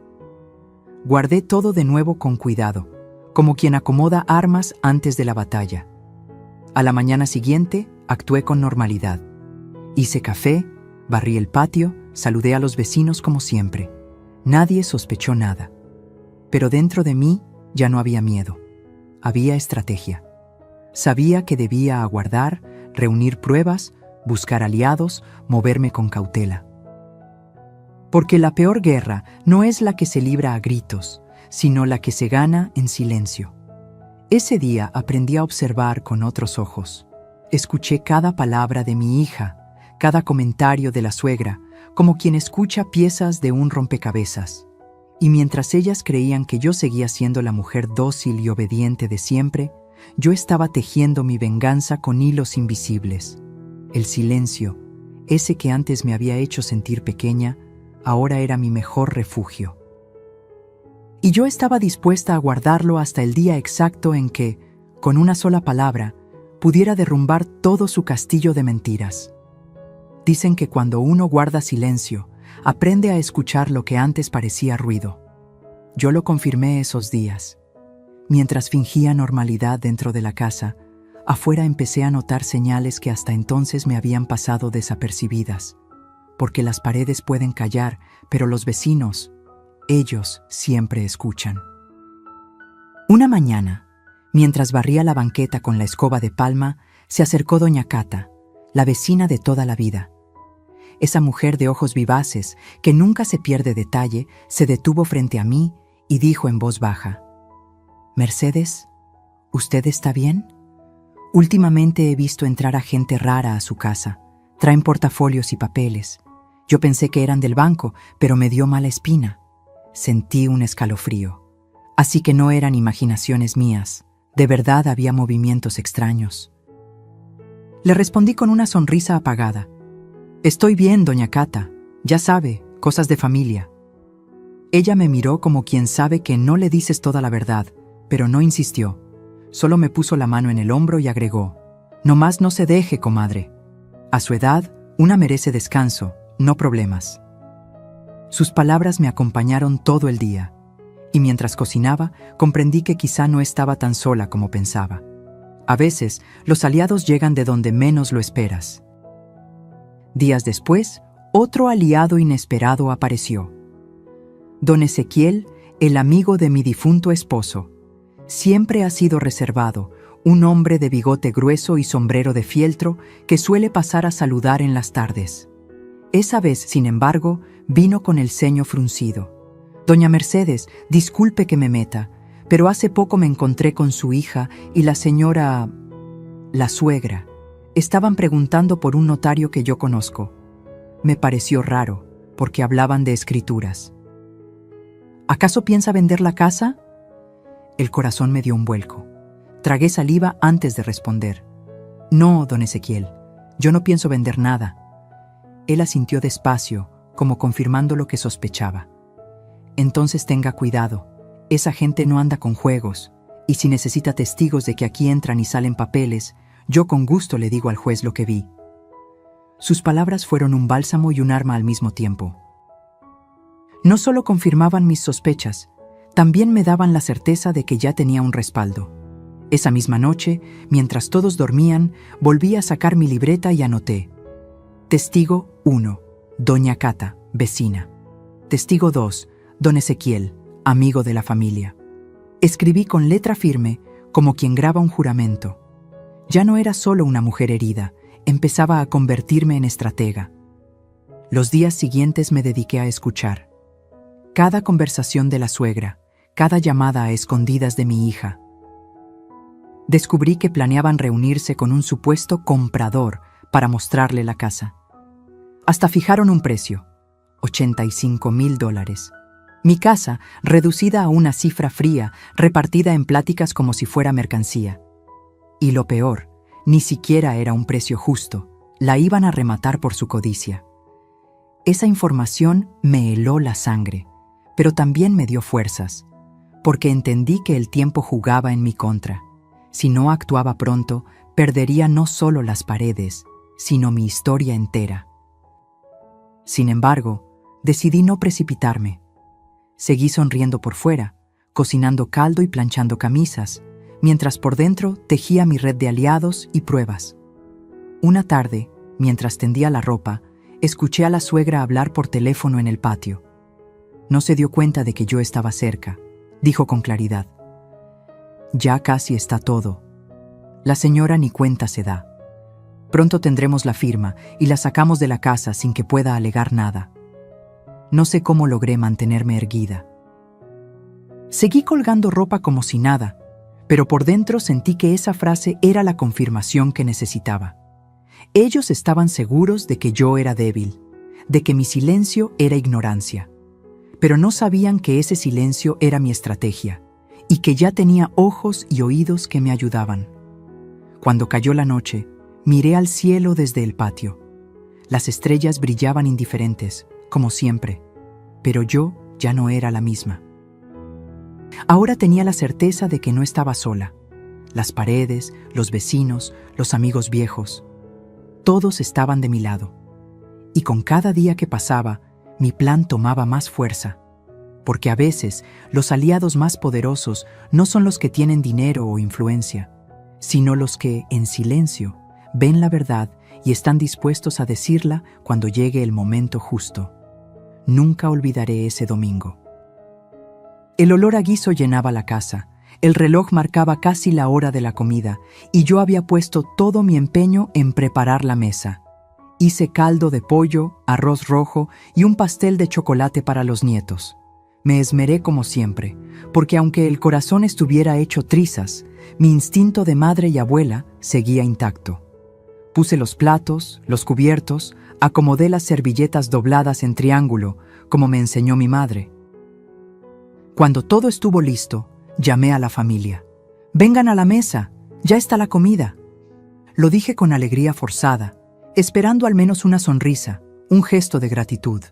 Guardé todo de nuevo con cuidado, como quien acomoda armas antes de la batalla. A la mañana siguiente, actué con normalidad. Hice café, barrí el patio, saludé a los vecinos como siempre. Nadie sospechó nada. Pero dentro de mí ya no había miedo. Había estrategia. Sabía que debía aguardar, reunir pruebas, buscar aliados, moverme con cautela. Porque la peor guerra no es la que se libra a gritos, sino la que se gana en silencio. Ese día aprendí a observar con otros ojos. Escuché cada palabra de mi hija, cada comentario de la suegra, como quien escucha piezas de un rompecabezas. Y mientras ellas creían que yo seguía siendo la mujer dócil y obediente de siempre, yo estaba tejiendo mi venganza con hilos invisibles. El silencio, ese que antes me había hecho sentir pequeña, ahora era mi mejor refugio. Y yo estaba dispuesta a guardarlo hasta el día exacto en que, con una sola palabra, pudiera derrumbar todo su castillo de mentiras. Dicen que cuando uno guarda silencio, aprende a escuchar lo que antes parecía ruido. Yo lo confirmé esos días. Mientras fingía normalidad dentro de la casa, afuera empecé a notar señales que hasta entonces me habían pasado desapercibidas. Porque las paredes pueden callar, pero los vecinos, ellos siempre escuchan. Una mañana, mientras barría la banqueta con la escoba de palma, se acercó doña Cata, la vecina de toda la vida. Esa mujer de ojos vivaces, que nunca se pierde detalle, se detuvo frente a mí y dijo en voz baja: «Mercedes, ¿usted está bien? Últimamente he visto entrar a gente rara a su casa. Traen portafolios y papeles. Yo pensé que eran del banco, pero me dio mala espina». Sentí un escalofrío. Así que no eran imaginaciones mías. De verdad había movimientos extraños. Le respondí con una sonrisa apagada: «Estoy bien, doña Cata. Ya sabe, cosas de familia». Ella me miró como quien sabe que no le dices toda la verdad, pero no insistió. Solo me puso la mano en el hombro y agregó: «Nomás no se deje, comadre. A su edad, una merece descanso, no problemas». Sus palabras me acompañaron todo el día, y mientras cocinaba, comprendí que quizá no estaba tan sola como pensaba. A veces, los aliados llegan de donde menos lo esperas. Días después, otro aliado inesperado apareció. Don Ezequiel, el amigo de mi difunto esposo. Siempre ha sido reservado, un hombre de bigote grueso y sombrero de fieltro que suele pasar a saludar en las tardes. Esa vez, sin embargo, vino con el ceño fruncido. «Doña Mercedes, disculpe que me meta, pero hace poco me encontré con su hija y la señora... la suegra. Estaban preguntando por un notario que yo conozco. Me pareció raro, porque hablaban de escrituras». «¿Acaso piensa vender la casa?». El corazón me dio un vuelco. Tragué saliva antes de responder. «No, don Ezequiel, yo no pienso vender nada». Él asintió despacio, como confirmando lo que sospechaba. «Entonces tenga cuidado. Esa gente no anda con juegos, y si necesita testigos de que aquí entran y salen papeles, yo con gusto le digo al juez lo que vi». Sus palabras fueron un bálsamo y un arma al mismo tiempo. No solo confirmaban mis sospechas, también me daban la certeza de que ya tenía un respaldo. Esa misma noche, mientras todos dormían, volví a sacar mi libreta y anoté: Testigo 1, doña Cata, vecina. Testigo 2, don Ezequiel, amigo de la familia. Escribí con letra firme, como quien graba un juramento. Ya no era solo una mujer herida, empezaba a convertirme en estratega. Los días siguientes me dediqué a escuchar. Cada conversación de la suegra, cada llamada a escondidas de mi hija. Descubrí que planeaban reunirse con un supuesto comprador para mostrarle la casa. Hasta fijaron un precio: $85,000. Mi casa, reducida a una cifra fría, repartida en pláticas como si fuera mercancía. Y lo peor, ni siquiera era un precio justo, la iban a rematar por su codicia. Esa información me heló la sangre, pero también me dio fuerzas, porque entendí que el tiempo jugaba en mi contra. Si no actuaba pronto, perdería no solo las paredes, sino mi historia entera. Sin embargo, decidí no precipitarme. Seguí sonriendo por fuera, cocinando caldo y planchando camisas, mientras por dentro tejía mi red de aliados y pruebas. Una tarde, mientras tendía la ropa, escuché a la suegra hablar por teléfono en el patio. No se dio cuenta de que yo estaba cerca, dijo con claridad. «Ya casi está todo. La señora ni cuenta se da. Pronto tendremos la firma y la sacamos de la casa sin que pueda alegar nada». No sé cómo logré mantenerme erguida. Seguí colgando ropa como si nada, pero por dentro sentí que esa frase era la confirmación que necesitaba. Ellos estaban seguros de que yo era débil, de que mi silencio era ignorancia, pero no sabían que ese silencio era mi estrategia y que ya tenía ojos y oídos que me ayudaban. Cuando cayó la noche, miré al cielo desde el patio. Las estrellas brillaban indiferentes, como siempre, pero yo ya no era la misma. Ahora tenía la certeza de que no estaba sola. Las paredes, los vecinos, los amigos viejos, todos estaban de mi lado. Y con cada día que pasaba, mi plan tomaba más fuerza, porque a veces los aliados más poderosos no son los que tienen dinero o influencia, sino los que, en silencio, ven la verdad y están dispuestos a decirla cuando llegue el momento justo. Nunca olvidaré ese domingo. El olor a guiso llenaba la casa, El reloj marcaba casi la hora de la comida y yo había puesto todo mi empeño en preparar la mesa. Hice caldo de pollo, arroz rojo y un pastel de chocolate para los nietos. Me esmeré como siempre, porque aunque el corazón estuviera hecho trizas, mi instinto de madre y abuela seguía intacto. Puse los platos, los cubiertos, acomodé las servilletas dobladas en triángulo, como me enseñó mi madre. Cuando todo estuvo listo, llamé a la familia. «Vengan a la mesa, ya está la comida». Lo dije con alegría forzada, esperando al menos una sonrisa, un gesto de gratitud.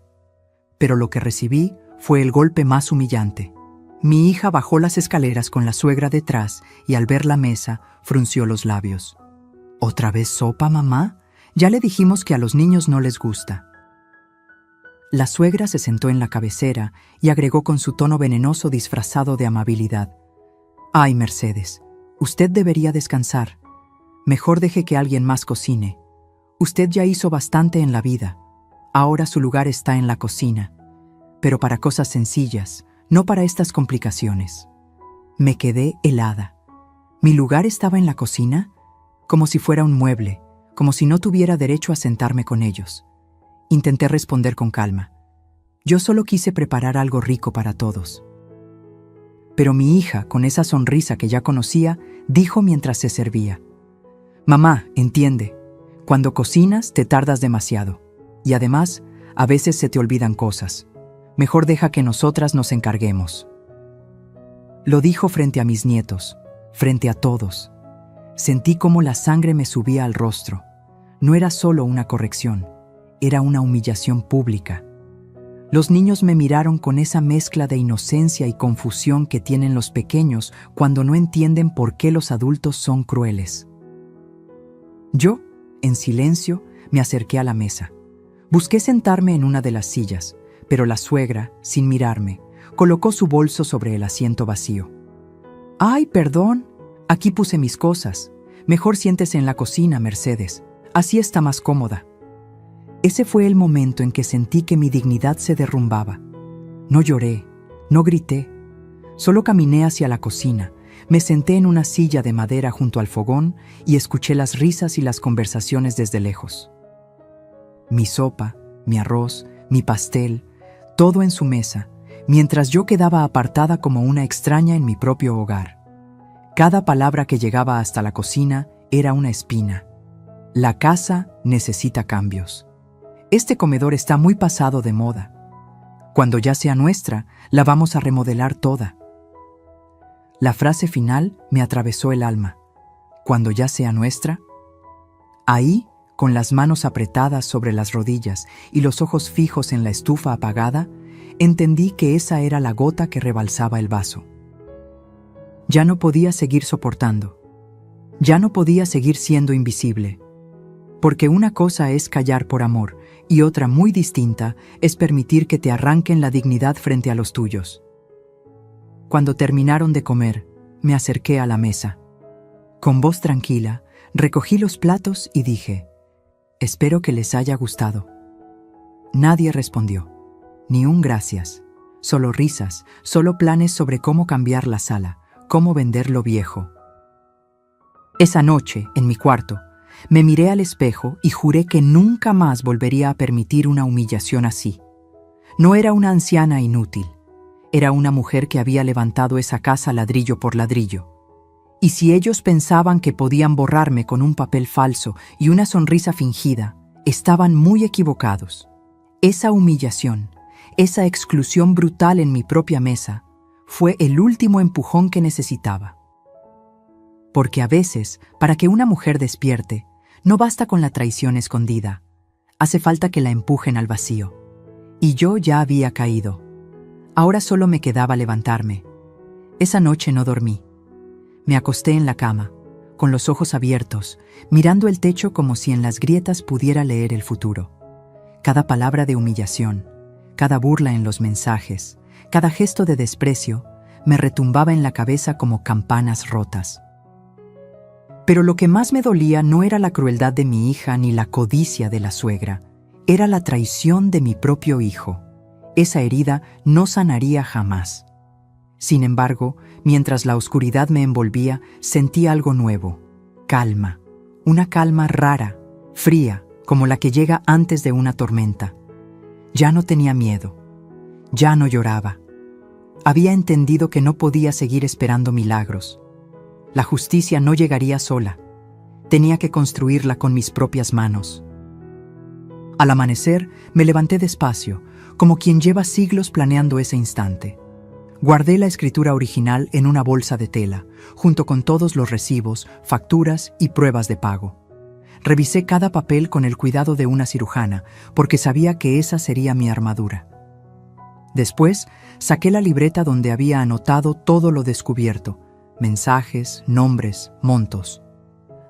Pero lo que recibí fue el golpe más humillante. Mi hija bajó las escaleras con la suegra detrás y al ver la mesa frunció los labios. «¿Otra vez sopa, mamá? Ya le dijimos que a los niños no les gusta». La suegra se sentó en la cabecera y agregó con su tono venenoso disfrazado de amabilidad: «Ay, Mercedes, usted debería descansar. Mejor deje que alguien más cocine. Usted ya hizo bastante en la vida. Ahora su lugar está en la cocina. Pero para cosas sencillas, no para estas complicaciones». Me quedé helada. ¿Mi lugar estaba en la cocina? Como si fuera un mueble, como si no tuviera derecho a sentarme con ellos. Intenté responder con calma. Yo solo quise preparar algo rico para todos. Pero mi hija, con esa sonrisa que ya conocía, dijo mientras se servía: «Mamá, entiende, cuando cocinas te tardas demasiado. Y además, a veces se te olvidan cosas. Mejor deja que nosotras nos encarguemos». Lo dijo frente a mis nietos, frente a todos. Sentí cómo la sangre me subía al rostro. No era solo una corrección, era una humillación pública. Los niños me miraron con esa mezcla de inocencia y confusión que tienen los pequeños cuando no entienden por qué los adultos son crueles. Yo, en silencio, me acerqué a la mesa. Busqué sentarme en una de las sillas, pero la suegra, sin mirarme, colocó su bolso sobre el asiento vacío. «Ay, perdón, aquí puse mis cosas. Mejor siéntese en la cocina, Mercedes. Así está más cómoda». Ese fue el momento en que sentí que mi dignidad se derrumbaba. No lloré, no grité. Solo caminé hacia la cocina, me senté en una silla de madera junto al fogón y escuché las risas y las conversaciones desde lejos. Mi sopa, mi arroz, mi pastel, todo en su mesa, mientras yo quedaba apartada como una extraña en mi propio hogar. Cada palabra que llegaba hasta la cocina era una espina. La casa necesita cambios. Este comedor está muy pasado de moda. Cuando ya sea nuestra, la vamos a remodelar toda. La frase final me atravesó el alma. ¿Cuando ya sea nuestra? Ahí, con las manos apretadas sobre las rodillas y los ojos fijos en la estufa apagada, entendí que esa era la gota que rebalsaba el vaso. Ya no podía seguir soportando. Ya no podía seguir siendo invisible. Porque una cosa es callar por amor y otra muy distinta es permitir que te arranquen la dignidad frente a los tuyos. Cuando terminaron de comer, me acerqué a la mesa. Con voz tranquila, recogí los platos y dije: «Espero que les haya gustado». Nadie respondió, ni un gracias, solo risas, solo planes sobre cómo cambiar la sala, cómo vender lo viejo. Esa noche, en mi cuarto, me miré al espejo y juré que nunca más volvería a permitir una humillación así. No era una anciana inútil, era una mujer que había levantado esa casa ladrillo por ladrillo. Y si ellos pensaban que podían borrarme con un papel falso y una sonrisa fingida, estaban muy equivocados. Esa humillación, esa exclusión brutal en mi propia mesa, fue el último empujón que necesitaba. Porque a veces, para que una mujer despierte, no basta con la traición escondida, hace falta que la empujen al vacío. Y yo ya había caído. Ahora solo me quedaba levantarme. Esa noche no dormí. Me acosté en la cama, con los ojos abiertos, mirando el techo como si en las grietas pudiera leer el futuro. Cada palabra de humillación, cada burla en los mensajes, cada gesto de desprecio, me retumbaba en la cabeza como campanas rotas. Pero lo que más me dolía no era la crueldad de mi hija ni la codicia de la suegra, era la traición de mi propio hijo. Esa herida no sanaría jamás. Sin embargo, Mientras la oscuridad me envolvía, sentí algo nuevo, calma, una calma rara, fría, como la que llega antes de una tormenta. Ya no tenía miedo, ya no lloraba. Había entendido que no podía seguir esperando milagros. La justicia no llegaría sola. Tenía que construirla con mis propias manos. Al amanecer, me levanté despacio, como quien lleva siglos planeando ese instante. Guardé la escritura original en una bolsa de tela, junto con todos los recibos, facturas y pruebas de pago. Revisé cada papel con el cuidado de una cirujana, porque sabía que esa sería mi armadura. Después, saqué la libreta donde había anotado todo lo descubierto, mensajes, nombres, montos.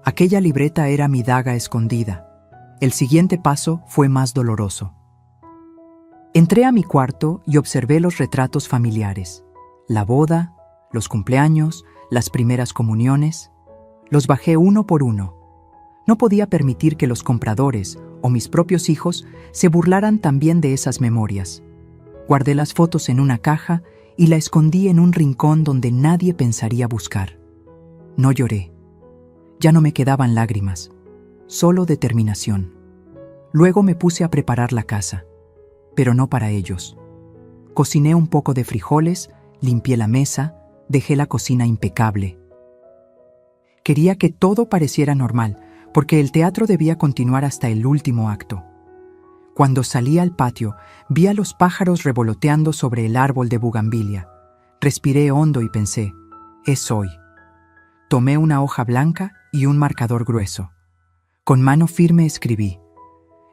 Aquella libreta era mi daga escondida. El siguiente paso fue más doloroso. Entré a mi cuarto y observé los retratos familiares, la boda, los cumpleaños, las primeras comuniones. Los bajé uno por uno. No podía permitir que los compradores o mis propios hijos se burlaran también de esas memorias. Guardé las fotos en una caja y la escondí en un rincón donde nadie pensaría buscar. No lloré. Ya no me quedaban lágrimas, solo determinación. Luego me puse a preparar la casa, pero no para ellos. Cociné un poco de frijoles, limpié la mesa, dejé la cocina impecable. Quería que todo pareciera normal, porque el teatro debía continuar hasta el último acto. Cuando salí al patio, vi a los pájaros revoloteando sobre el árbol de bugambilia. Respiré hondo y pensé, es hoy. Tomé una hoja blanca y un marcador grueso. Con mano firme escribí,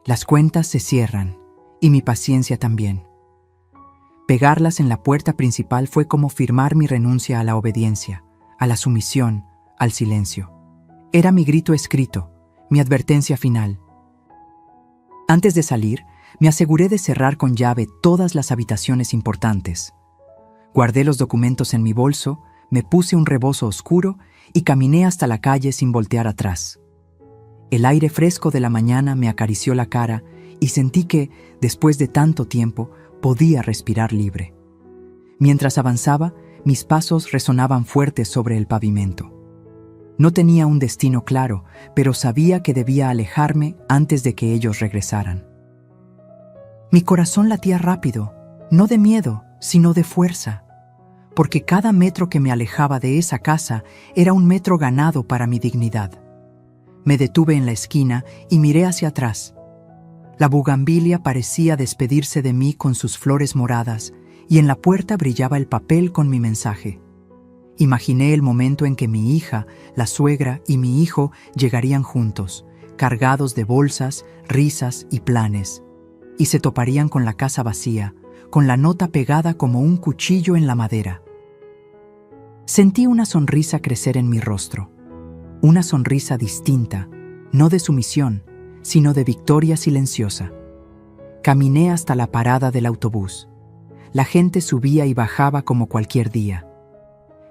las cuentas se cierran, y mi paciencia también. Pegarlas en la puerta principal fue como firmar mi renuncia a la obediencia, a la sumisión, al silencio. Era mi grito escrito, mi advertencia final. Antes de salir, me aseguré de cerrar con llave todas las habitaciones importantes. Guardé los documentos en mi bolso, me puse un rebozo oscuro y caminé hasta la calle sin voltear atrás. El aire fresco de la mañana me acarició la cara y sentí que, después de tanto tiempo, podía respirar libre. Mientras avanzaba, mis pasos resonaban fuertes sobre el pavimento. No tenía un destino claro, pero sabía que debía alejarme antes de que ellos regresaran. Mi corazón latía rápido, no de miedo, sino de fuerza, porque cada metro que me alejaba de esa casa era un metro ganado para mi dignidad. Me detuve en la esquina y miré hacia atrás. La bugambilia parecía despedirse de mí con sus flores moradas y en la puerta brillaba el papel con mi mensaje. Imaginé el momento en que mi hija, la suegra y mi hijo llegarían juntos, cargados de bolsas, risas y planes, y se toparían con la casa vacía, con la nota pegada como un cuchillo en la madera. Sentí una sonrisa crecer en mi rostro, una sonrisa distinta, no de sumisión, sino de victoria silenciosa. Caminé hasta la parada del autobús. La gente subía y bajaba como cualquier día.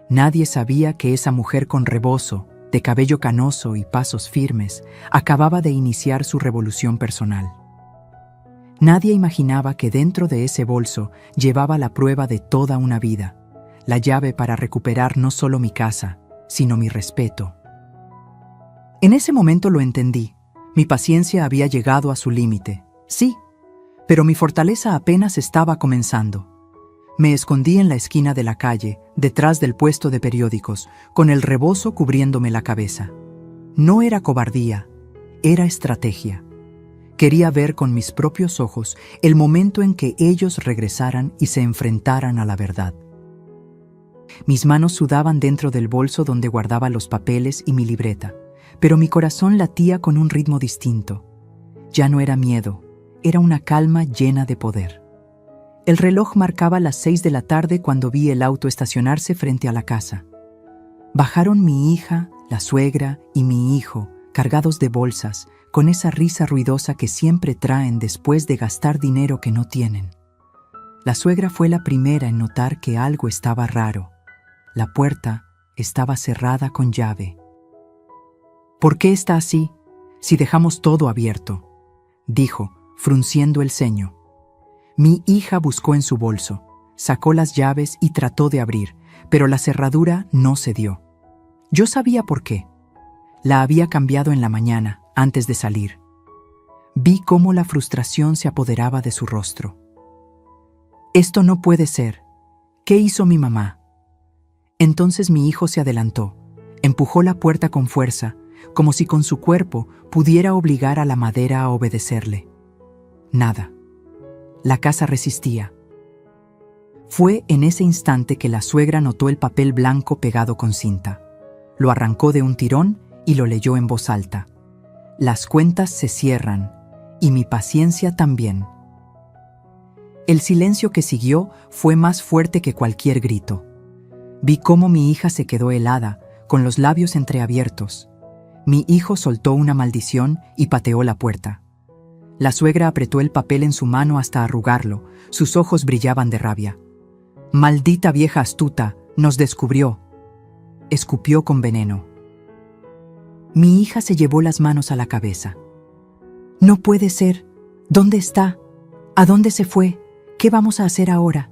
Nadie sabía que esa mujer con rebozo, de cabello canoso y pasos firmes, acababa de iniciar su revolución personal. Nadie imaginaba que dentro de ese bolso llevaba la prueba de toda una vida, la llave para recuperar no solo mi casa, sino mi respeto. En ese momento lo entendí. Mi paciencia había llegado a su límite, sí, pero mi fortaleza apenas estaba comenzando. Me escondí en la esquina de la calle, detrás del puesto de periódicos, con el rebozo cubriéndome la cabeza. No era cobardía, era estrategia. Quería ver con mis propios ojos el momento en que ellos regresaran y se enfrentaran a la verdad. Mis manos sudaban dentro del bolso donde guardaba los papeles y mi libreta, pero mi corazón latía con un ritmo distinto. Ya no era miedo, era una calma llena de poder. El reloj marcaba las 6 de la tarde cuando vi el auto estacionarse frente a la casa. Bajaron mi hija, la suegra y mi hijo, cargados de bolsas, con esa risa ruidosa que siempre traen después de gastar dinero que no tienen. La suegra fue la primera en notar que algo estaba raro. La puerta estaba cerrada con llave. ¿Por qué está así, si dejamos todo abierto?, dijo, frunciendo el ceño. Mi hija buscó en su bolso, sacó las llaves y trató de abrir, pero la cerradura no cedió. Yo sabía por qué. La había cambiado en la mañana, antes de salir. Vi cómo la frustración se apoderaba de su rostro. Esto no puede ser. ¿Qué hizo mi mamá? Entonces mi hijo se adelantó, empujó la puerta con fuerza, como si con su cuerpo pudiera obligar a la madera a obedecerle. Nada. La casa resistía. Fue en ese instante que la suegra notó el papel blanco pegado con cinta. Lo arrancó de un tirón y lo leyó en voz alta. Las cuentas se cierran, y mi paciencia también. El silencio que siguió fue más fuerte que cualquier grito. Vi cómo mi hija se quedó helada, con los labios entreabiertos. Mi hijo soltó una maldición y pateó la puerta. La suegra apretó el papel en su mano hasta arrugarlo, sus ojos brillaban de rabia. «Maldita vieja astuta, nos descubrió», escupió con veneno. Mi hija se llevó las manos a la cabeza. «No puede ser. ¿Dónde está? ¿A dónde se fue? ¿Qué vamos a hacer ahora?»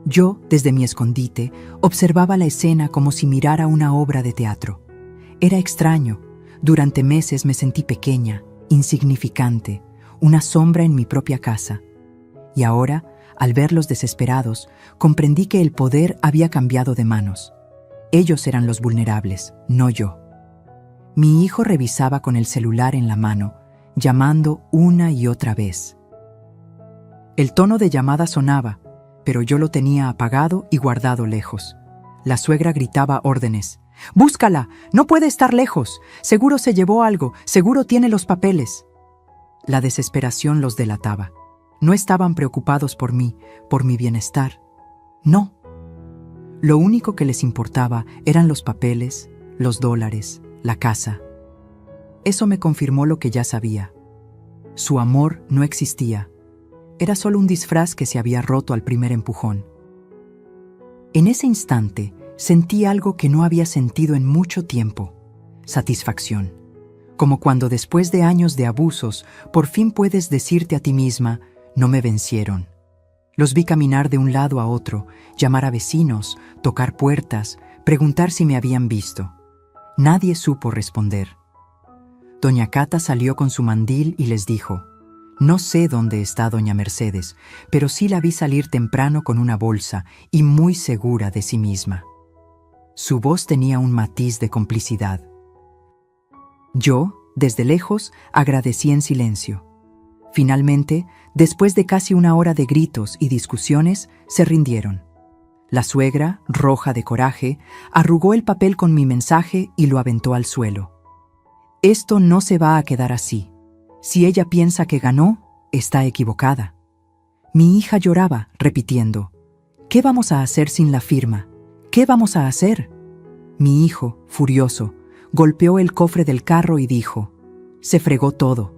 Yo, desde mi escondite, observaba la escena como si mirara una obra de teatro. Era extraño. Durante meses me sentí pequeña, insignificante, una sombra en mi propia casa. Y ahora, al verlos desesperados, comprendí que el poder había cambiado de manos. Ellos eran los vulnerables, no yo. Mi hijo revisaba con el celular en la mano, llamando una y otra vez. El tono de llamada sonaba, pero yo lo tenía apagado y guardado lejos. La suegra gritaba órdenes. «¡Búscala! ¡No puede estar lejos! Seguro se llevó algo, seguro tiene los papeles». La desesperación los delataba. No estaban preocupados por mí, por mi bienestar. No. Lo único que les importaba eran los papeles, los dólares, la casa. Eso me confirmó lo que ya sabía. Su amor no existía. Era solo un disfraz que se había roto al primer empujón. En ese instante, sentí algo que no había sentido en mucho tiempo: satisfacción. Como cuando después de años de abusos, por fin puedes decirte a ti misma: no me vencieron. Los vi caminar de un lado a otro, llamar a vecinos, tocar puertas, preguntar si me habían visto. Nadie supo responder. Doña Cata salió con su mandil y les dijo: no sé dónde está doña Mercedes, pero sí la vi salir temprano con una bolsa y muy segura de sí misma. Su voz tenía un matiz de complicidad. Yo, desde lejos, agradecí en silencio. Finalmente, después de casi una hora de gritos y discusiones, se rindieron. La suegra, roja de coraje, arrugó el papel con mi mensaje y lo aventó al suelo. Esto no se va a quedar así. Si ella piensa que ganó, está equivocada. Mi hija lloraba, repitiendo: ¿qué vamos a hacer sin la firma? ¿Qué vamos a hacer? Mi hijo, furioso, golpeó el cofre del carro y dijo: se fregó todo.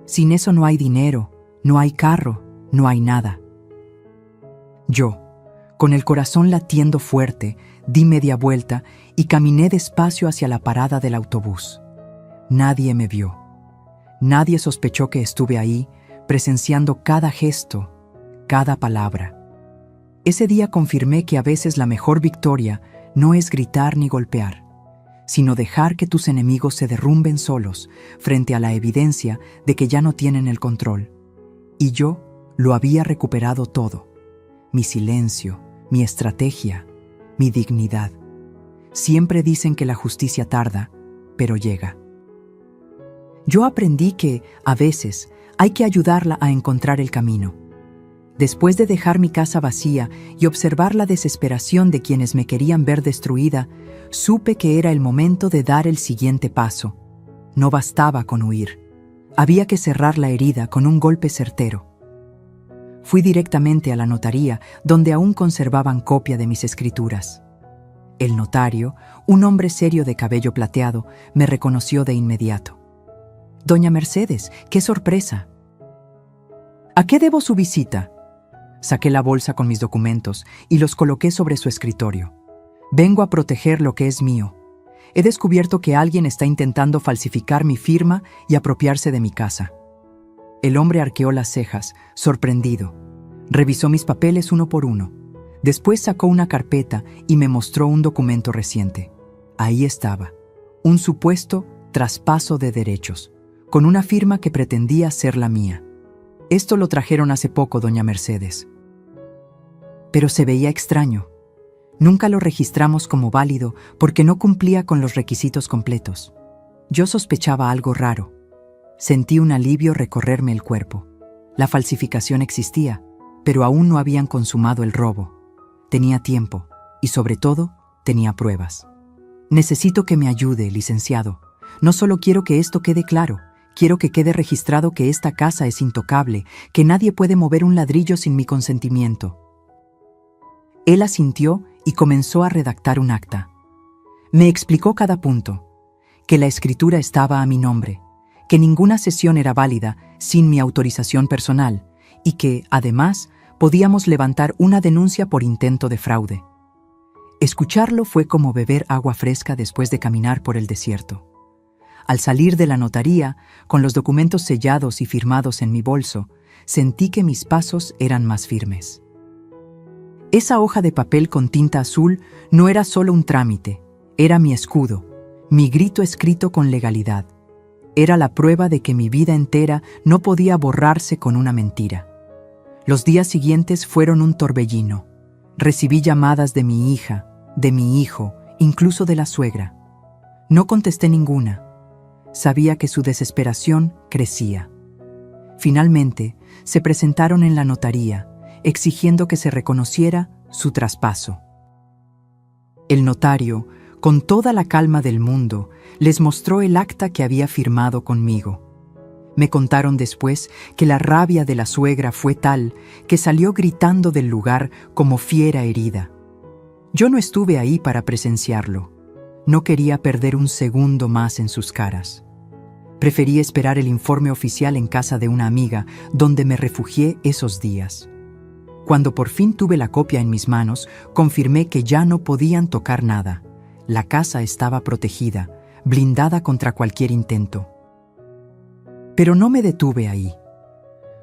Sin eso no hay dinero, no hay carro, no hay nada. Yo, con el corazón latiendo fuerte, di media vuelta y caminé despacio hacia la parada del autobús. Nadie me vio. Nadie sospechó que estuve ahí, presenciando cada gesto, cada palabra. Ese día confirmé que a veces la mejor victoria no es gritar ni golpear, sino dejar que tus enemigos se derrumben solos frente a la evidencia de que ya no tienen el control. Y yo lo había recuperado todo: mi silencio, mi estrategia, mi dignidad. Siempre dicen que la justicia tarda, pero llega. Yo aprendí que, a veces, hay que ayudarla a encontrar el camino. Después de dejar mi casa vacía y observar la desesperación de quienes me querían ver destruida, supe que era el momento de dar el siguiente paso. No bastaba con huir. Había que cerrar la herida con un golpe certero. Fui directamente a la notaría, donde aún conservaban copia de mis escrituras. El notario, un hombre serio de cabello plateado, me reconoció de inmediato. «Doña Mercedes, qué sorpresa». «¿A qué debo su visita?». Saqué la bolsa con mis documentos y los coloqué sobre su escritorio. «Vengo a proteger lo que es mío. He descubierto que alguien está intentando falsificar mi firma y apropiarse de mi casa». El hombre arqueó las cejas, sorprendido. Revisó mis papeles uno por uno. Después sacó una carpeta y me mostró un documento reciente. Ahí estaba, un supuesto traspaso de derechos, con una firma que pretendía ser la mía. Esto lo trajeron hace poco, doña Mercedes. Pero se veía extraño. Nunca lo registramos como válido porque no cumplía con los requisitos completos. Yo sospechaba algo raro. Sentí un alivio recorrerme el cuerpo. La falsificación existía, pero aún no habían consumado el robo. Tenía tiempo y, sobre todo, tenía pruebas. Necesito que me ayude, licenciado. No solo quiero que esto quede claro, quiero que quede registrado que esta casa es intocable, que nadie puede mover un ladrillo sin mi consentimiento. Él asintió y comenzó a redactar un acta. Me explicó cada punto, que la escritura estaba a mi nombre, que ninguna cesión era válida sin mi autorización personal y que, además, podíamos levantar una denuncia por intento de fraude. Escucharlo fue como beber agua fresca después de caminar por el desierto. Al salir de la notaría, con los documentos sellados y firmados en mi bolso, sentí que mis pasos eran más firmes. Esa hoja de papel con tinta azul no era solo un trámite, era mi escudo, mi grito escrito con legalidad. Era la prueba de que mi vida entera no podía borrarse con una mentira. Los días siguientes fueron un torbellino. Recibí llamadas de mi hija, de mi hijo, incluso de la suegra. No contesté ninguna. Sabía que su desesperación crecía. Finalmente, se presentaron en la notaría, exigiendo que se reconociera su traspaso. El notario, con toda la calma del mundo, les mostró el acta que había firmado conmigo. Me contaron después que la rabia de la suegra fue tal que salió gritando del lugar como fiera herida. Yo no estuve ahí para presenciarlo. No quería perder un segundo más en sus caras. Preferí esperar el informe oficial en casa de una amiga, donde me refugié esos días. Cuando por fin tuve la copia en mis manos, confirmé que ya no podían tocar nada. La casa estaba protegida, blindada contra cualquier intento. Pero no me detuve ahí.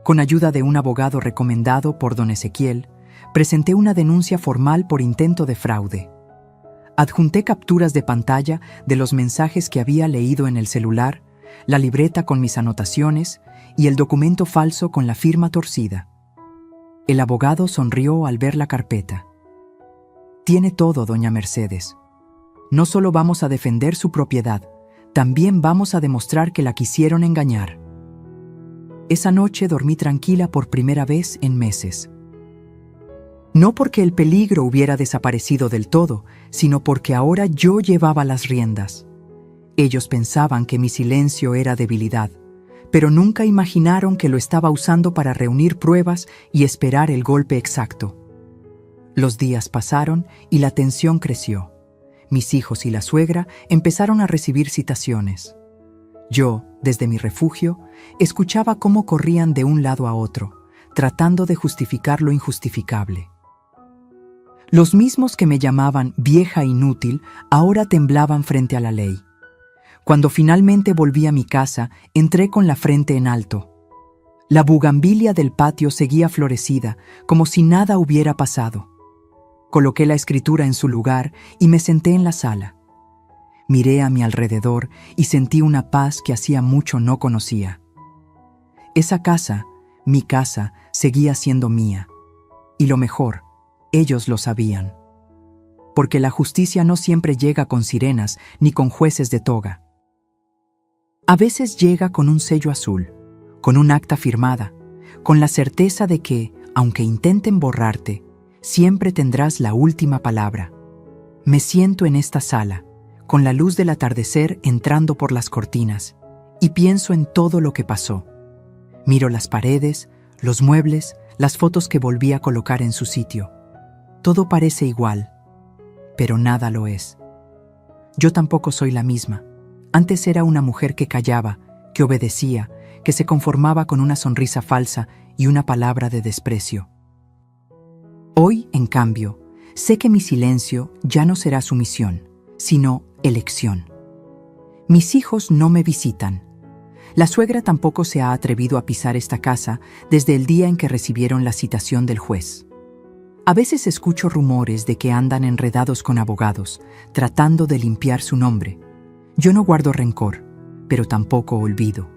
Con ayuda de un abogado recomendado por don Ezequiel, presenté una denuncia formal por intento de fraude. Adjunté capturas de pantalla de los mensajes que había leído en el celular, la libreta con mis anotaciones y el documento falso con la firma torcida. El abogado sonrió al ver la carpeta. Tiene todo, doña Mercedes. No solo vamos a defender su propiedad, también vamos a demostrar que la quisieron engañar. Esa noche dormí tranquila por primera vez en meses. No porque el peligro hubiera desaparecido del todo, sino porque ahora yo llevaba las riendas. Ellos pensaban que mi silencio era debilidad, pero nunca imaginaron que lo estaba usando para reunir pruebas y esperar el golpe exacto. Los días pasaron y la tensión creció. Mis hijos y la suegra empezaron a recibir citaciones. Yo, desde mi refugio, escuchaba cómo corrían de un lado a otro, tratando de justificar lo injustificable. Los mismos que me llamaban vieja inútil ahora temblaban frente a la ley. Cuando finalmente volví a mi casa, entré con la frente en alto. La bugambilia del patio seguía florecida, como si nada hubiera pasado. Coloqué la escritura en su lugar y me senté en la sala. Miré a mi alrededor y sentí una paz que hacía mucho no conocía. Esa casa, mi casa, seguía siendo mía. Y lo mejor, ellos lo sabían. Porque la justicia no siempre llega con sirenas ni con jueces de toga. A veces llega con un sello azul, con un acta firmada, con la certeza de que, aunque intenten borrarte, siempre tendrás la última palabra. Me siento en esta sala, con la luz del atardecer entrando por las cortinas, y pienso en todo lo que pasó. Miro las paredes, los muebles, las fotos que volví a colocar en su sitio. Todo parece igual, pero nada lo es. Yo tampoco soy la misma. Antes era una mujer que callaba, que obedecía, que se conformaba con una sonrisa falsa y una palabra de desprecio. Hoy, en cambio, sé que mi silencio ya no será sumisión, sino elección. Mis hijos no me visitan. La suegra tampoco se ha atrevido a pisar esta casa desde el día en que recibieron la citación del juez. A veces escucho rumores de que andan enredados con abogados, tratando de limpiar su nombre. Yo no guardo rencor, pero tampoco olvido.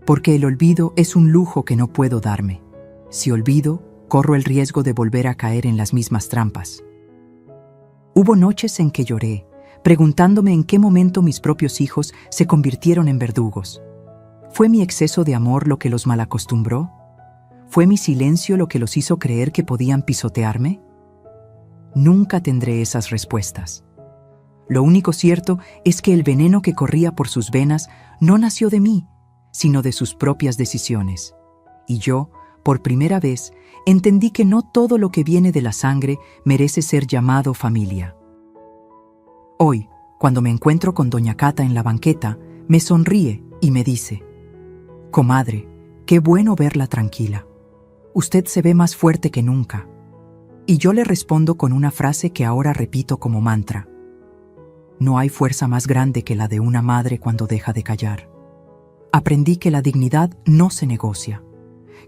Porque el olvido es un lujo que no puedo darme. Si olvido, corro el riesgo de volver a caer en las mismas trampas. Hubo noches en que lloré, preguntándome en qué momento mis propios hijos se convirtieron en verdugos. ¿Fue mi exceso de amor lo que los malacostumbró? ¿Fue mi silencio lo que los hizo creer que podían pisotearme? Nunca tendré esas respuestas. Lo único cierto es que el veneno que corría por sus venas no nació de mí, sino de sus propias decisiones. Y yo, por primera vez, entendí que no todo lo que viene de la sangre merece ser llamado familia. Hoy, cuando me encuentro con doña Cata en la banqueta, me sonríe y me dice: «Comadre, qué bueno verla tranquila. Usted se ve más fuerte que nunca». Y yo le respondo con una frase que ahora repito como mantra: «No hay fuerza más grande que la de una madre cuando deja de callar». Aprendí que la dignidad no se negocia,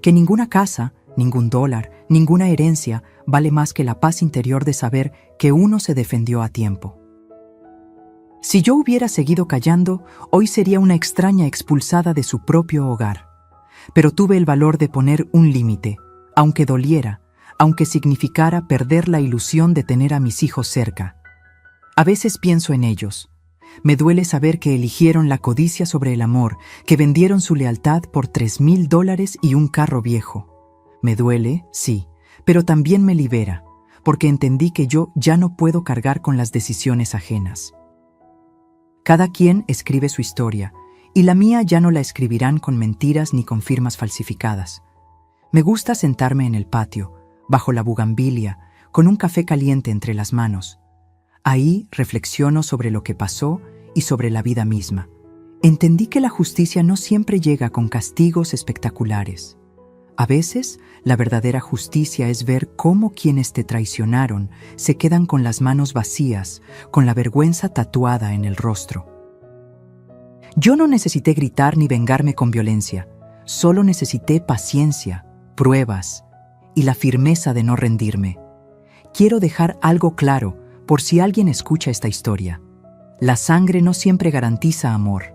que ninguna casa, ningún dólar, ninguna herencia vale más que la paz interior de saber que uno se defendió a tiempo. Si yo hubiera seguido callando, hoy sería una extraña expulsada de su propio hogar. Pero tuve el valor de poner un límite, aunque doliera, aunque significara perder la ilusión de tener a mis hijos cerca. A veces pienso en ellos. Me duele saber que eligieron la codicia sobre el amor, que vendieron su lealtad por $3,000 y un carro viejo. Me duele, sí, pero también me libera, porque entendí que yo ya no puedo cargar con las decisiones ajenas. Cada quien escribe su historia, y la mía ya no la escribirán con mentiras ni con firmas falsificadas. Me gusta sentarme en el patio, bajo la bugambilia, con un café caliente entre las manos. Ahí reflexiono sobre lo que pasó y sobre la vida misma. Entendí que la justicia no siempre llega con castigos espectaculares. A veces, la verdadera justicia es ver cómo quienes te traicionaron se quedan con las manos vacías, con la vergüenza tatuada en el rostro. Yo no necesité gritar ni vengarme con violencia, solo necesité paciencia, pruebas y la firmeza de no rendirme. Quiero dejar algo claro por si alguien escucha esta historia. La sangre no siempre garantiza amor.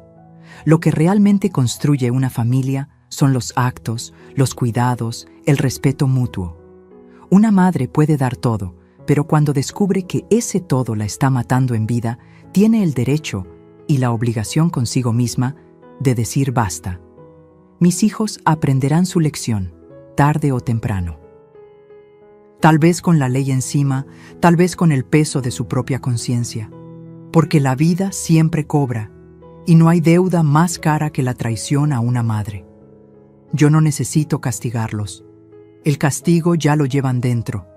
Lo que realmente construye una familia son los actos, los cuidados, el respeto mutuo. Una madre puede dar todo, pero cuando descubre que ese todo la está matando en vida, tiene el derecho y la obligación consigo misma de decir basta. Mis hijos aprenderán su lección, tarde o temprano. Tal vez con la ley encima, tal vez con el peso de su propia conciencia. Porque la vida siempre cobra, y no hay deuda más cara que la traición a una madre. Yo no necesito castigarlos. El castigo ya lo llevan dentro.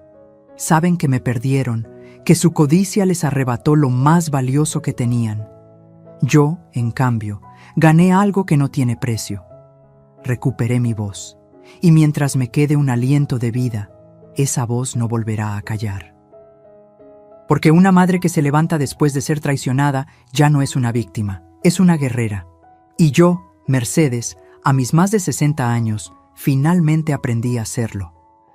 Saben que me perdieron, que su codicia les arrebató lo más valioso que tenían. Yo, en cambio, gané algo que no tiene precio. Recuperé mi voz, y mientras me quede un aliento de vida, esa voz no volverá a callar. Porque una madre que se levanta después de ser traicionada ya no es una víctima, es una guerrera. Y yo, Mercedes, a mis más de 60 años, finalmente aprendí a hacerlo.